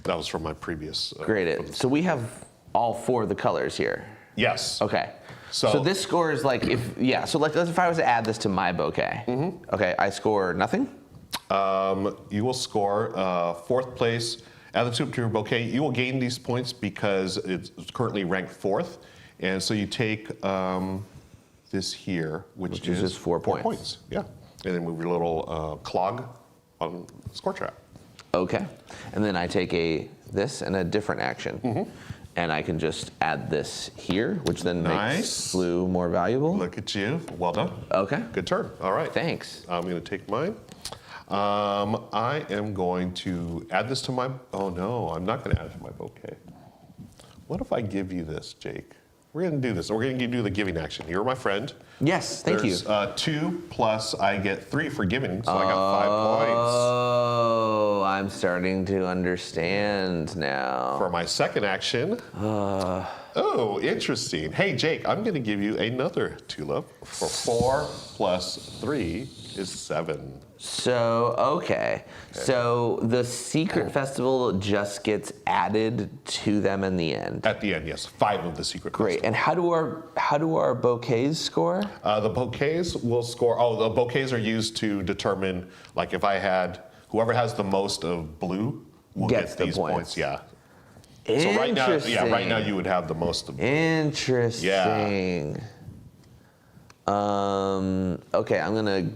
That was from my previous. Great. So we have all 4 of the colors here. Yes. Okay. So- So this score is like so like if I was to add this to my bouquet. Okay, I score nothing. You will score 4th place. Add the tulip to your bouquet. You will gain these points because it's currently ranked 4th. And so you take this here, which is is 4 points. Yeah. And then move your little clog on the score trap. Okay. And then I take this and a different action. And I can just add this here, which then Nice. makes blue more valuable. Look at you. Well done. Okay. Good turn. All right. Thanks. I'm going to take mine. I am going to add this to my. Oh no, I'm not going to add it to my bouquet. What if I give you this, Jake? We're going to do this. We're going to do the giving action. You're my friend. Yes, thank you. There's 2 plus I get 3 for giving, so I got 5 points. Oh, I'm starting to understand now. For my second action, oh, interesting. Hey, Jake, I'm going to give you another tulip. For 4 plus 3 is 7. So, okay. So the secret festival just gets added to them in the end. At the end, yes. 5 of the secret Great. festival. And how do our bouquets score? The bouquets will score. Oh, the bouquets are used to determine, like, if I had whoever has the most of blue will Gets get the these points. points. Yeah. So Interesting. right now you would have the most of blue. Interesting. Okay, I'm gonna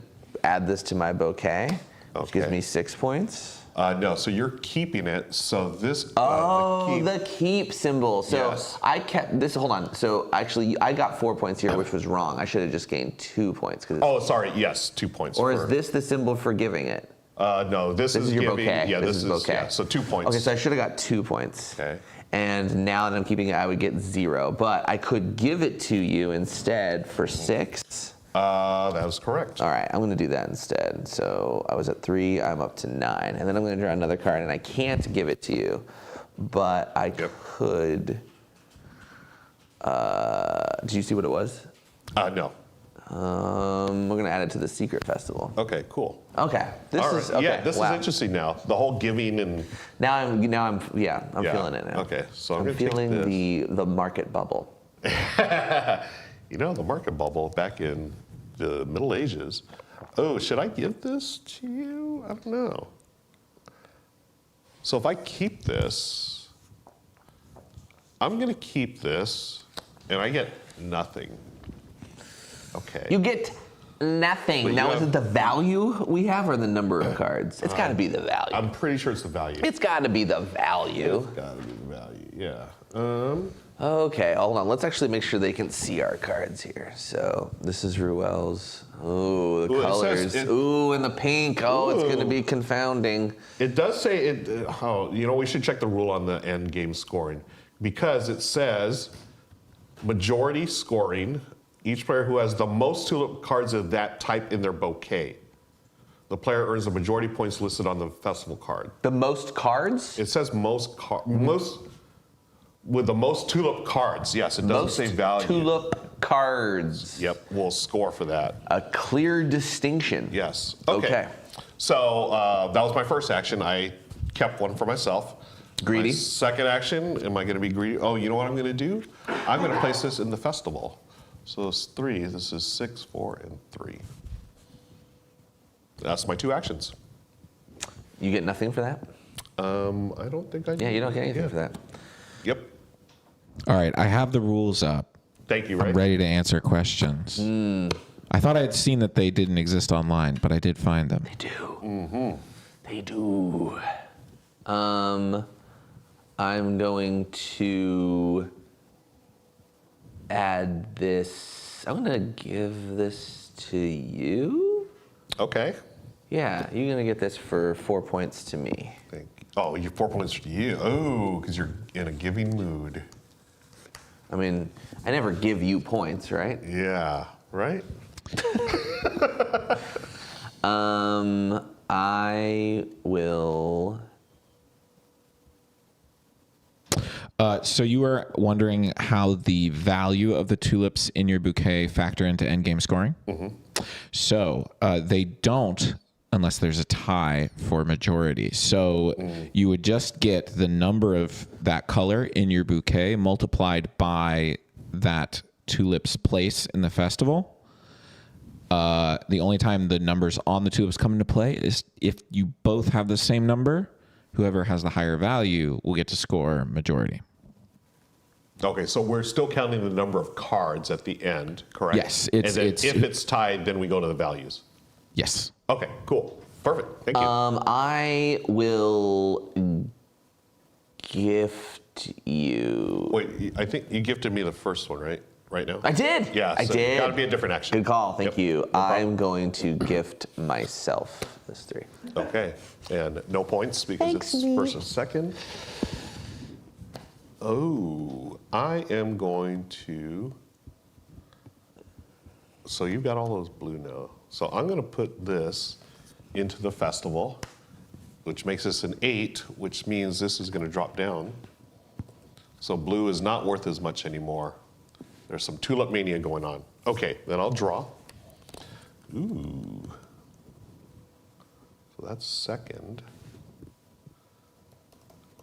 add this to my bouquet, which gives Okay. me 6 points. No, so you're keeping it. So this. The keep symbol. So Yes. I kept this. Hold on. So actually, I got 4 points here, which was wrong. I should have just gained 2 points. Oh, sorry. Yes, 2 points. Or for, is this the symbol for giving it? No, this This is your giving. bouquet. Yeah, this is bouquet. Yeah, so 2 points. Okay, so I should have got 2 points. Okay. And now that I'm keeping it, I would get 0. But I could give it to you instead for 6. That is correct. All right, I'm going to do that instead. So I was at 3, I'm up to 9. And then I'm going to draw another card, and I can't give it to you, but I could. Did you see what it was? No. We're going to add it to the secret festival. Okay, cool. Okay. This All right. is okay. Yeah, this wow. is interesting now. The whole giving and. I'm Yeah. feeling it now. Okay, so I'm I'm gonna take feeling this. the market bubble. You know, the market bubble back in the Middle Ages. Oh, should I give this to you? I don't know. So if I keep this, I'm going to keep this, and I get nothing. Okay. You get nothing. But Now, you is have- it the value we have or the number of cards? It's got to be the value. I'm pretty sure it's the value. It's got to be the value. Got to be the value, yeah. Okay, hold on. Let's actually make sure they can see our cards here. So this is Ruel's. Oh, the Ooh, it colors. says it- Ooh, and the pink. Oh, it's going to Ooh. be confounding. It does say it. We should check the rule on the end game scoring because it says majority scoring. Each player who has the most tulip cards of that type in their bouquet, the player earns the majority points listed on the festival card. The most cards? It says most with the most tulip cards. Yes, it doesn't Most say value. tulip cards. Yep, we'll score for that. A clear distinction. Yes. Okay. So that was my first action. I kept one for myself. Greedy? My second action, am I going to be greedy? Oh, you know what I'm going to do? I'm going to place this in the festival. So it's 3. This is 6, 4, and 3. That's my 2 actions. You get nothing for that? I don't think I do. Yeah, you don't get anything for that. Yep. All right, I have the rules up. Thank you, Ray. I'm ready to answer questions. I thought I had seen that they didn't exist online, but I did find them. They do. Mm-hmm. They do. I'm going to add this. I'm going to give this to you. Okay. Yeah, you're going to get this for 4 points to me. Thank you. Oh, you 4 points to you. Oh, because you're in a giving mood. I mean, I never give you points, right? Yeah, right? I will. So you were wondering how the value of the tulips in your bouquet factor into endgame scoring? Mm-hmm. So they don't unless there's a tie for majority. So you would just get the number of that color in your bouquet multiplied by that tulip's place in the festival. The only time the numbers on the tulips come into play is if you both have the same number. Whoever has the higher value will get to score majority. Okay, so we're still counting the number of cards at the end, correct? Yes, and then if it's tied, then we go to the values. Yes. Okay, cool. Perfect. Thank you. I will gift you. Wait, I think you gifted me the first one, right? Right now? I did. Yeah, I so did. Got to be a different action. Good call. Thank Yep. you. No problem. I'm going to gift myself this 3. Okay, and no points because it's first and second. Oh, I am going to. So you've got all those blue now. So I'm going to put this into the festival, which makes this an 8, which means this is going to drop down. So blue is not worth as much anymore. There's some tulip mania going on. Okay, then I'll draw. Ooh. So that's second.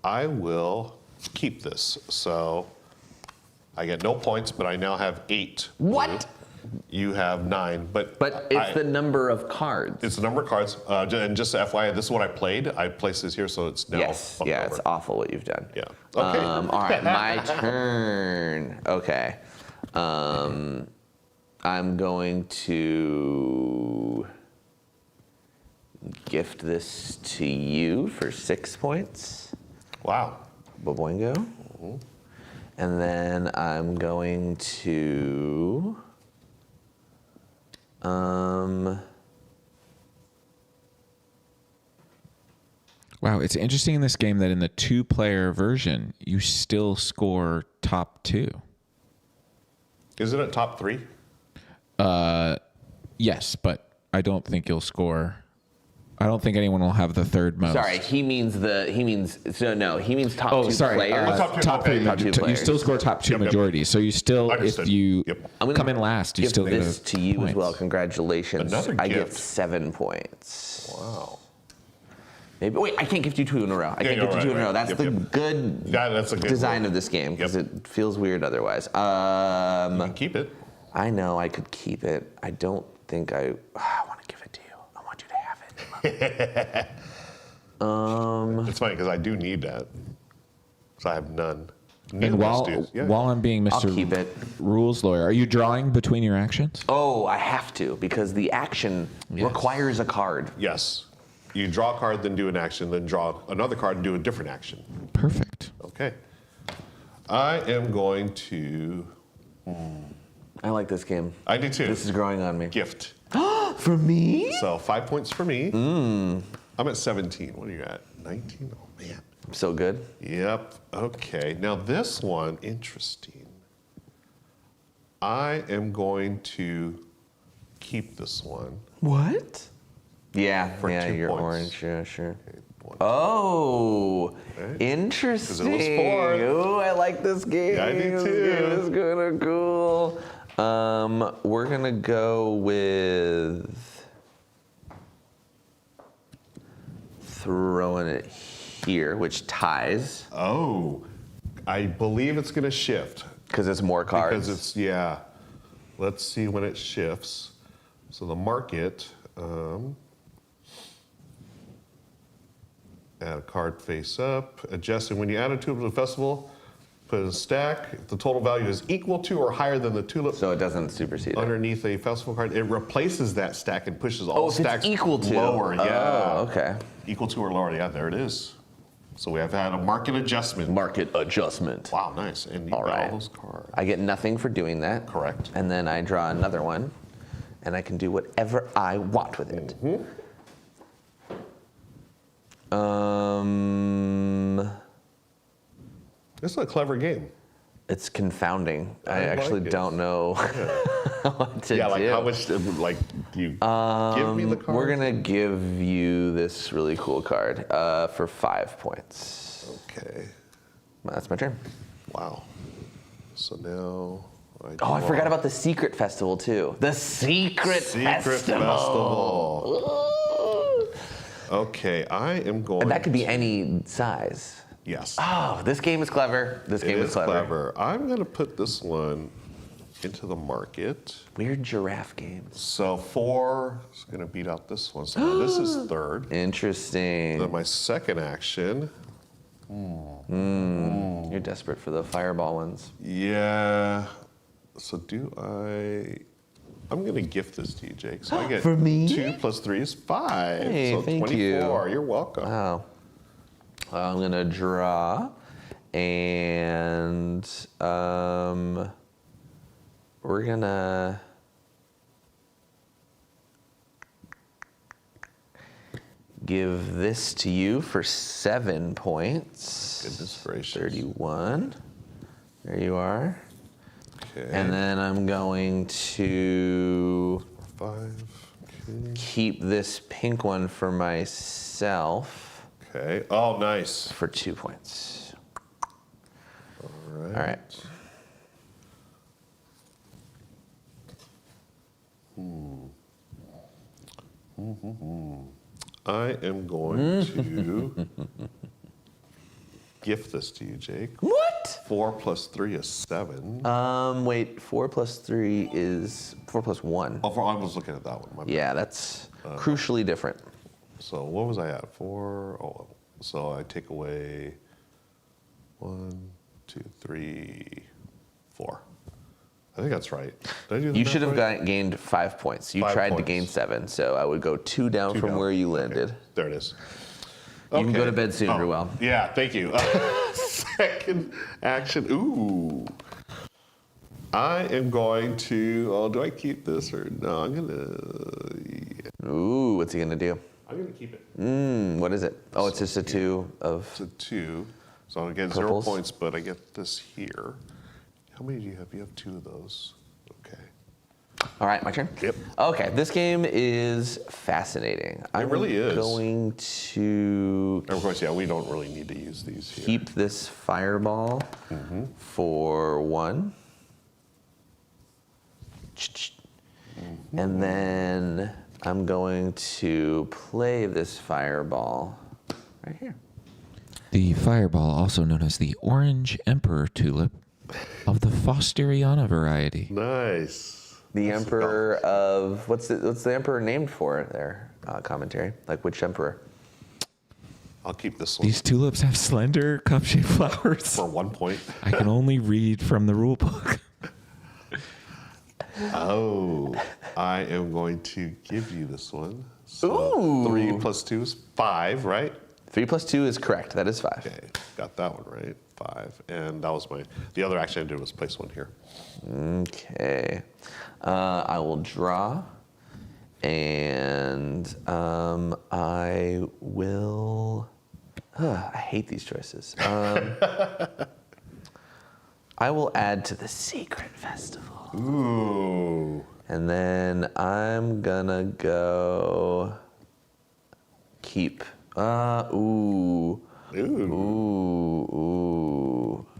I will keep this. So I get no points, but I now have 8. What? You have 9, but it's the number of cards. It's the number of cards. And just FYI, this is what I played. I placed this here, so it's now. Yes, bumped yeah, over. it's awful what you've done. Yeah. Okay. All right, my turn. Okay. I'm going to gift this to you for 6 points. Wow. Boingo. Mm-hmm. And then I'm going to Wow, it's interesting in this game that in the 2-player version, you still score top 2. Is it at top 3? Yes, but I don't think you'll score. I don't think anyone will have the third most. Sorry, he means top 2 players. Top Okay. three. Top two You players. still score top 2 Yep, yep. majority. So you still, Understood. if you Yep. I'm gonna come in last, you Give still this get to you as points. well. Congratulations. Another I get gift. 7 points. Wow. Maybe wait, I can't gift you 2 in a row. I can't you're gift you 2 in a right, row. right. That's Yep, the yep. good Yeah, that's a good design rule. of this game because Yep. it feels weird otherwise. You can keep it. I know I could keep it. I don't think I want to give it to you. I want you to have it. It's funny because I do need that. So I have none. And Neither of us while do. Yeah. while I'm being I'll Mr. keep it. Rules lawyer, are you drawing between your actions? Oh, I have to because the action Yes. requires a card. Yes. You draw a card, then do an action, then draw another card and do a different action. Perfect. Okay. I am going to. I like this game. I do too. This is growing on me. Gift. For me? So 5 points for me. I'm at 17. What are you at? 19? Oh, man. So good. Yep. Okay. Now this one, interesting. I am going to keep this one. What? Yeah, For yeah, 2 you're points. orange. Yeah, sure. Okay, one. Oh, Okay. interesting. 'Cause it was 4. Oh, I like this game. Yeah, I do This too. game is kind of cool. We're gonna go with throwing it here, which ties Oh, I believe it's going to shift. because it's more cards. Because it's, yeah. Let's see when it shifts. So the market, add a card face up, adjusting. When you add a tulip to the festival, put in a stack. If the total value is equal to or higher than the tulip so it doesn't supersede it. underneath a festival card, it replaces that stack and pushes all if it's stacks equal to. lower. Yeah. Oh, okay. Equal to or lower. Yeah, there it is. So we have had a market adjustment. Market adjustment. Wow, nice. And you All got right. all those cards. I get nothing for doing that. Correct. And then I draw another one, and I can do whatever I want with it. This is a clever game. It's confounding. I like actually it. don't know what to Yeah, like do. how much, like, do you give me the card? We're gonna give you this really cool card for 5 points. Okay. That's my turn. Wow. So now. Oh, I forgot about the secret festival too. The secret festival. Ooh. Okay, I am going. And that could be any size. Yes. Oh, this game is clever. This It game is is clever. clever. I'm going to put this one into the market. Weird giraffe games. So 4 is going to beat out this one. So now this is third. Interesting. Then my second action. You're desperate for the fireball ones. Yeah. So I'm going to gift this to you, Jake. So I get For me? 2 plus 3 is 5. Hey, so thank 24. You're welcome. Wow. I'm gonna draw, and we're gonna give this to you for 7 points. Goodness gracious. 31. There you are. Okay. And then I'm going to 5. Okay. keep this pink one for myself Okay. Oh, nice. for 2 points. All right. All right. I am going to gift this to you, Jake. What? 4 plus 3 is 7. Wait, 4 plus 3 is 4 plus 1. Oh, I was looking at that one. My bad. Yeah, that's crucially different. So what was I at? 4. Oh, so I take away 1, 2, 3, 4. I think that's right. Did I do the You math should have right? gained 5 points. You 5 tried to points. gain 7, so I would go 2 down 2 from down. where you Okay, landed. there it is. You can go Okay. to bed soon, Oh, Ruel. Yeah, thank you. Second action. Ooh. I am going to. Oh, do I keep this or no? I'm gonna. Ooh, what's he gonna do? I'm gonna keep it. What is it? Oh, it's just a 2 of. It's a 2, so I get Purples. 0 points, but I get this here. How many do you have? You have 2 of those. Okay. All right, my turn. Yep. Okay, this game is fascinating. I'm really is. going to And of course, yeah, we don't really need to use these here. keep this fireball for 1. And then I'm going to play this fireball right here. The fireball, also known as the orange emperor tulip of the Fosteriana variety. Nice. The That's emperor of what's the emperor named for there? Commentary, like which emperor? I'll keep this one These tulips have slender, cup-shaped flowers. for 1 point. I can only read from the rule book. Oh, I am going to give you this one. So Ooh. 3 plus 2 is 5, right? 3 plus 2 is correct. That is 5. Okay, got that one right. 5, and that was the other action I did was place 1 here. Okay. I will draw, and I will. I hate these choices. I will add to the secret festival. Ooh. And then I'm gonna go keep. Ooh.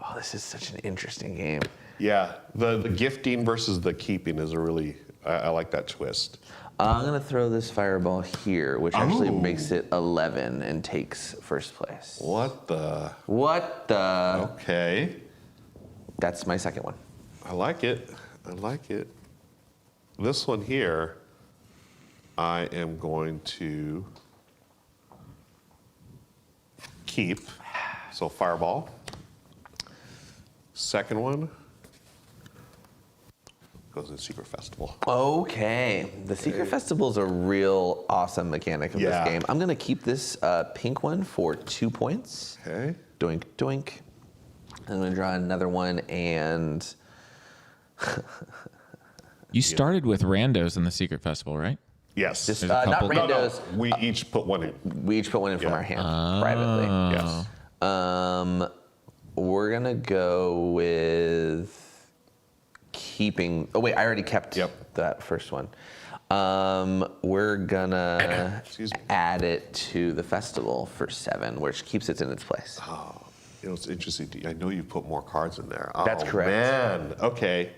Oh, this is such an interesting game. Yeah, the gifting versus the keeping is a really, I like that twist. I'm gonna throw this fireball here, which actually Oh. makes it 11 and takes first place. What the? What the? Okay, That's my second one. I like it. I like it. This one here, I am going to keep. So fireball. Second one goes in Secret Festival. Okay, the Secret Festival is a real awesome mechanic of Yeah. this game. I'm gonna keep this pink one for 2 points. Okay. Doink, doink. I'm gonna draw another one, and You started with randos in the secret festival, right? Yes. just There's a not couple. randos. We each put one in. We each put one in from Yeah. our hand privately. Yes. We're gonna go with keeping. Oh wait, I already kept Yep. that first one. We're gonna Excuse me. add it to the festival for 7, which keeps it in its place. You know, it's interesting. I know you put more cards in there. Oh, That's correct. Man. Okay.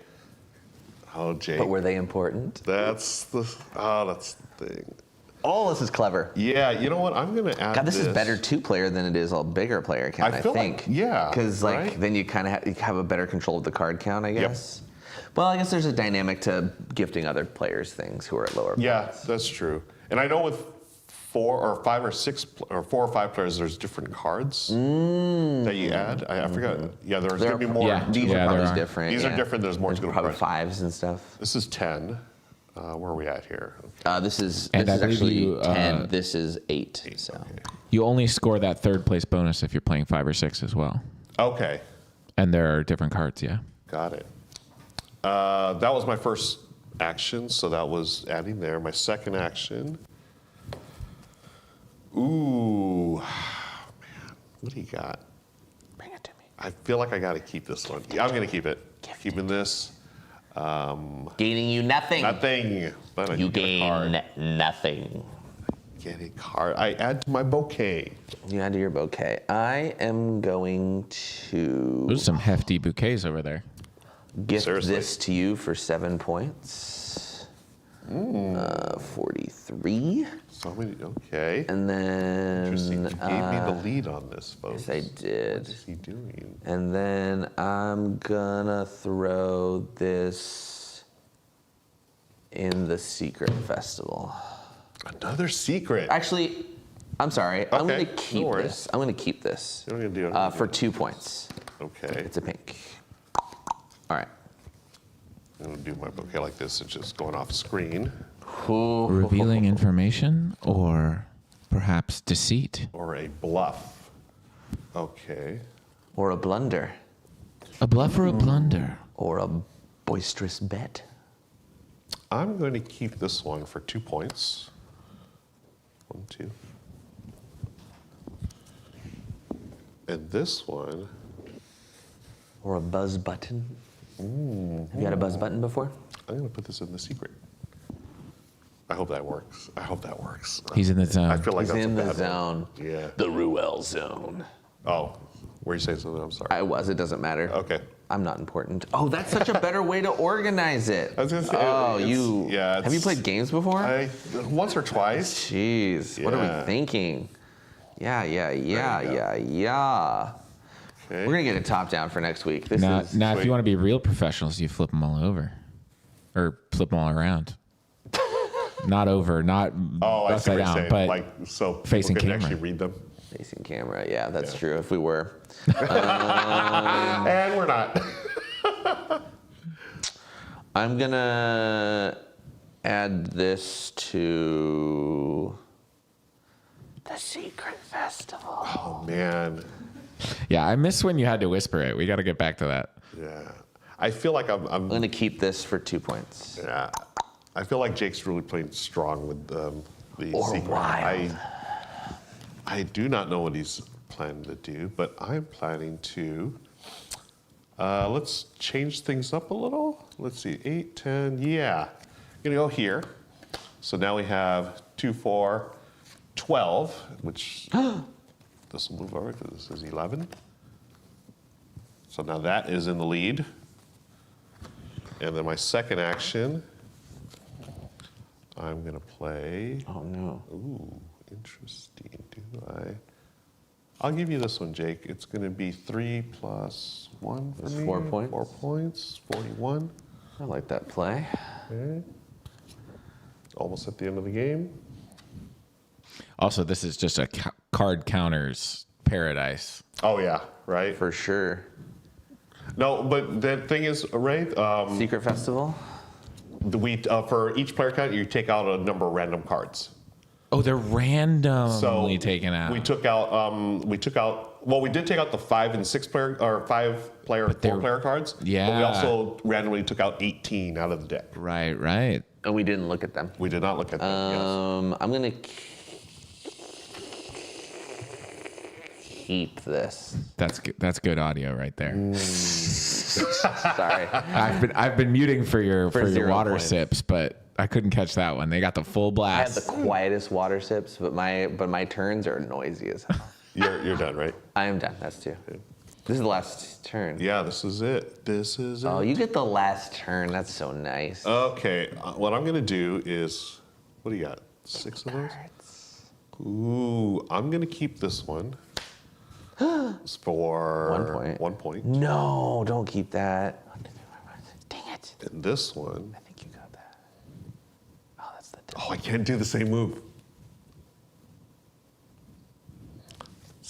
Oh, Jake. But were they important? That's the thing. Oh, this is clever. Yeah, you know what? I'm gonna add. God, this is better 2-player than it is a bigger player count. I I feel think. like- yeah, Because like right? then you kind of have a better control of the card count, I guess. Well, I guess there's a dynamic to gifting other players things who are at lower. Yeah, that's true. And I know with 4 or 5 or 6 or 4 or 5 players, there's different cards that you add. I forgot. Yeah, there's There gonna be are- more. Yeah. These Yeah, are there probably are. different. These are yeah. different. There's more to go Probably around. 5s and stuff. This is 10. Where are we at here? This is And I believe actually you, 10. This is 8. So Okay. You only score that third place bonus if you're playing 5 or 6 as well. Okay. And there are different cards, yeah. Got it. That was my first action, so that was adding there. My second action. Ooh, man, what do you got? bring it to me. I feel like I got to keep this one. Yeah, I'm going to keep it. Keeping this. Gaining you nothing. Nothing. But I You get a card. gain nothing. Get a card. I add to my bouquet. You add to your bouquet. I am going to There's some hefty bouquets over there. gift Seriously. this to you for 7 points. 43. So many. Okay. And then Interesting. You gave me the lead on this, folks. yes, I did. What is he doing? And then I'm gonna throw this in the secret festival. Another secret. Actually, I'm sorry. I'm Okay, gonna keep no worries. this. I'm gonna keep this What are you gonna do? for 2 points. Okay. It's a pink. All right. I'm going to do my bouquet like this. It's just going off screen. Revealing information or perhaps deceit. Or a bluff. Okay. Or a blunder. A bluff or a blunder. Or a boisterous bet. I'm going to keep this one for 2 points. 1, 2. And this one. Or a buzz button. Have you had a buzz button before? I'm going to put this in the secret. I hope that works. He's in the I zone. feel like He's that's in a the bad zone. one. Yeah. The Ruel zone. Oh, were you saying something? I'm sorry. It doesn't matter. Okay. I'm not important. Oh, that's such a better way to organize it. I was gonna say, Oh, it's- yeah, have you it's- played games before? Once or twice. Jeez, what are Yeah. we thinking? Yeah. There you go. Okay. We're gonna get it top down for next week. This Now, is if sweet. you want to be real professionals, you flip them all over. Or flip them all around. Not over, not Oh, I see upside what you're down, saying. but Like, so facing people can camera. actually read them. facing camera. Yeah, that's Yeah. true. If we were, And we're not. I'm gonna add this to the secret festival. Oh, man. yeah, I miss when you had to whisper it. We got to get back to that. Yeah. I feel like I'm gonna keep this for 2 points. yeah. I feel like Jake's really playing strong with the Or secret. wild. I do not know what he's planning to do, but I'm planning to. Let's change things up a little. Let's see, 8, 10, yeah. I'm gonna go here. So now we have 2, 4, 12, which this will move over because this is 11. So now that is in the lead. And then my second action, I'm gonna play. Oh no. Ooh, interesting. I'll give you this one, Jake. It's going to be 3 plus 1 for That's me. 4 points. 4 points. 41. I like that play. Okay. Almost at the end of the game. Also, this is just a card counters paradise. Oh yeah, right. For sure. No, but the thing is, Ray, Secret festival. for each player count, you take out a number of random cards. Oh, they're randomly So taken out. We took out. Well, we did take out the 5 and 6 player or 5-player, But they're- 4-player cards. Yeah. But we also randomly took out 18 out of the deck. Right, right. And we didn't look at them. We did not look at them. I'm gonna keep this. That's good audio right there. Sorry. I've been muting for your 0 water points. sips, but I couldn't catch that one. They got the full I have blast. the quietest water sips, but my turns are noisy as hell. Yes, you're done, right? I am done. That's 2. This is the last turn. Yeah, this is it. This is it. Oh, you get the last turn. That's so nice. Okay, what I'm gonna do is, what do you got? 6 of those? Ooh, I'm gonna keep this one. It's for 1 point. 1 point. No, don't keep that. Dang it. And this one, I think you got that. Oh, that's the. oh, I can't do the same move.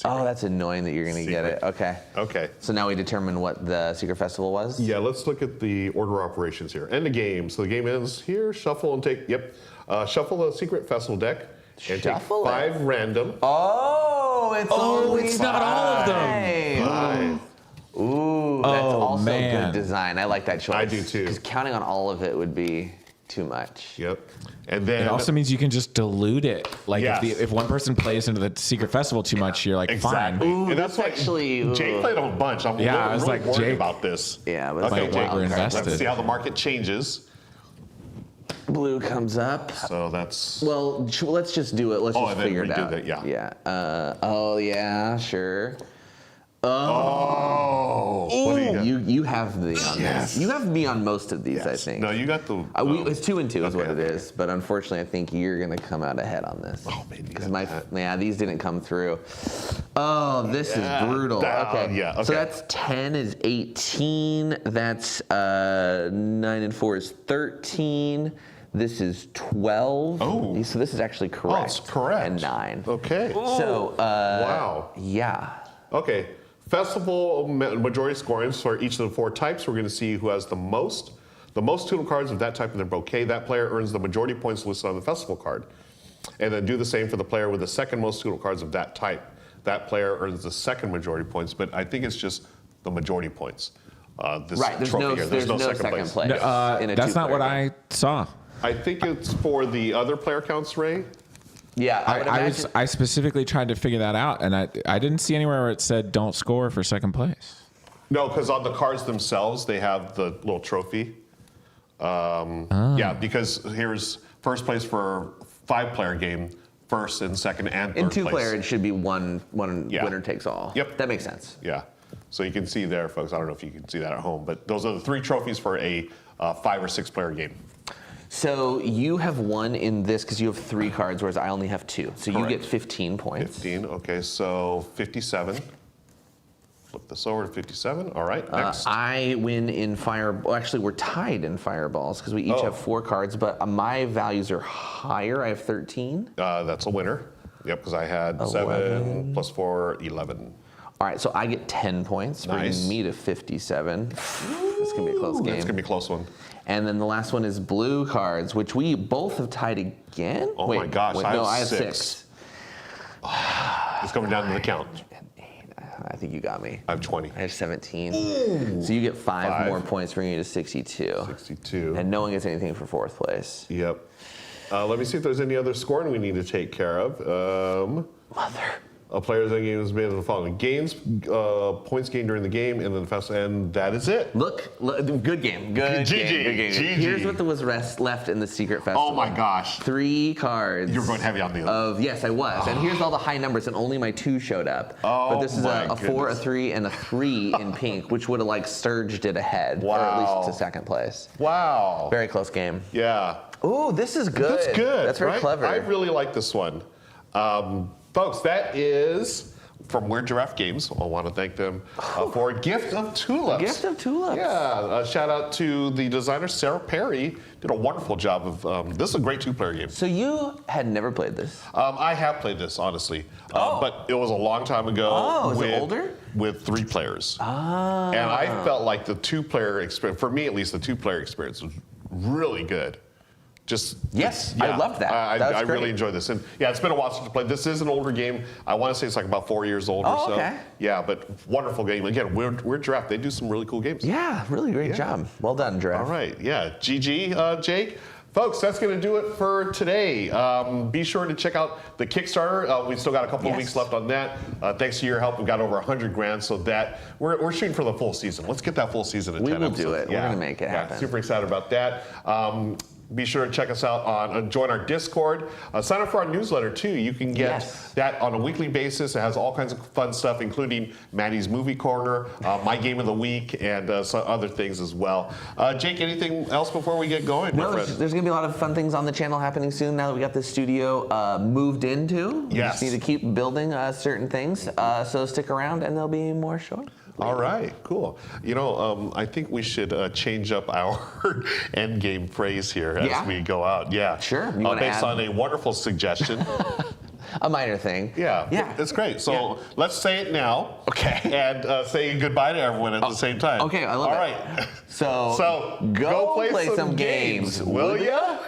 Oh, that's annoying that you're gonna get it. Secret. Okay. Okay. So now we determine what the secret festival was. Yeah, let's look at the order of operations here. And the game. So the game ends here. Shuffle and take, shuffle the secret festival deck. And Shuffle take it. 5 random. Oh, it's only it's not all of them. 5. Ooh, that's Oh, also man. good design. I like that choice. I do too. Because counting on all of it would be. too much. Yep. And then It also means you can just dilute it. Like Yes. if one person plays into the secret festival too much, you're like, exactly. fine. And that's why Jake played a bunch. I'm Yeah, I was really like, worried Jake- about this. Yeah, but it's okay, like Jake, wild card. invested. let's see how the market changes. Blue comes up. So that's Well, let's just do it. Let's just and then figure it redo out. that, yeah. Yeah. Oh yeah, sure. oh. What do you got? You have me on Yes. this. You have me on most of these, I think. No, you got the. It's 2 and 2 is what okay, it is, but unfortunately, I think you're gonna come out ahead on this. Oh, maybe because that. these didn't come through. Oh, this Yeah, is brutal. down, Okay. yeah, okay. So that's 10 is 18. That's 9 and 4 is 13. This is 12. Oh. So this is actually correct. it's correct. And 9. Okay. So Wow. yeah. Okay. Festival majority scorings for each of the 4 types. We're going to see who has the most tulip cards of that type in their bouquet. That player earns the majority points listed on the festival card. And then do the same for the player with the second most tulip cards of that type. That player earns the second majority points, but I think it's just the majority points. This Right. There's trophy no, here. there's no second place. in a That's not two-player what game. I saw. I think it's for the other player counts, Ray. Yeah, I would imagine. I specifically tried to figure that out, and I didn't see anywhere where it said don't score for second place. No, because on the cards themselves, they have the little trophy. Yeah, because here's first place for 5-player game, first and second and third In place. 2-player, it should be one Yeah. winner takes all. Yep. That makes sense. Yeah. So you can see there, folks. I don't know if you can see that at home, but those are the 3 trophies for a 5 or 6-player game. So you have won in this because you have 3 cards, whereas I only have 2. So you Correct. get 15 points. 15. Okay, so 57. Flip this over to 57. All right, next. I win in well, actually, we're tied in fireballs because we each Oh. have 4 cards, but my values are higher. I have 13. That's a winner. Yep, because I had 7 plus 4, 11. All right, so I get 10 points, bringing Nice. me to 57. This is going to be a close game. It's going to be a close one. And then the last one is blue cards, which we both have tied again. Oh my gosh, I no, have I have 6. 6. It's coming down to the count. And 8. I think you got me. I have 20. I have 17. So you get 5 more points, bringing you to 62. 62. And no one gets anything for 4th place. Yep. Let me see if there's any other scoring we need to take care of. Mother. A player's end game is made of the following: gains, points gained during the game, and then the festival, and that is it. Look, good game. Good GG, game. Good game. GG. Here's what was left in the secret festival. Oh my gosh. 3 cards. You're going heavy on the other. Yes, I was. And here's all the high numbers, and only my 2 showed up. Oh, but this is my a 4, a goodness. 3, and a 3 in pink, which would have like surged it ahead, or Wow. at least to second place. Wow. Very close game. Yeah. Ooh, this is good. That's good. That's very right? clever. I really like this one. Folks, that is from Weird Giraffe Games. I want to thank them for a gift of tulips. Gift of tulips. Yeah. Shout out to the designer, Sarah Perry. Did a wonderful job of. This is a great 2-player game. So you had never played this? I have played this, honestly. But it was a long time ago. Oh, is it older? With 3 players. Ah. And I felt like the 2-player experience, for me at least, the 2-player experience was really good. Yes, I loved that. That was I great. really enjoyed this. And yeah, it's been a while since I played. This is an older game. I want to say it's like about 4 years old or so. okay. Yeah, but wonderful game. Again, Weird Giraffe. They do some really cool games. Yeah, really great job. Well done, Giraffe. All right. Yeah. GG, Jake. Folks, that's going to do it for today. Be sure to check out the Kickstarter. We've still got a couple of weeks left on that. Thanks to your help, we've got over 100 grand. So that we're shooting for the full season. Let's get that full season in 10 will episodes. do it. We're gonna make it happen. Super excited about that. Be sure to check us out on join our Discord. Sign up for our newsletter too. You can get that on a weekly basis. It has all kinds of fun stuff, including Maddie's Movie Corner, my Game of the Week, and some other things as well. Jake, anything else before we get going? No, my there's friend? going to be a lot of fun things on the channel happening soon now that we got this studio moved into. We Yes. just need to keep building certain things. So stick around and there'll be more short. All right, cool. You know, I think we should change up our end game phrase here as we go out. Yeah, Sure. You wanna based add- on a wonderful suggestion. A minor thing. Yeah, it's great. So let's say it now. Okay. And say goodbye to everyone at the same time. Okay, I love All it. right. So, So go play some games, will will ya?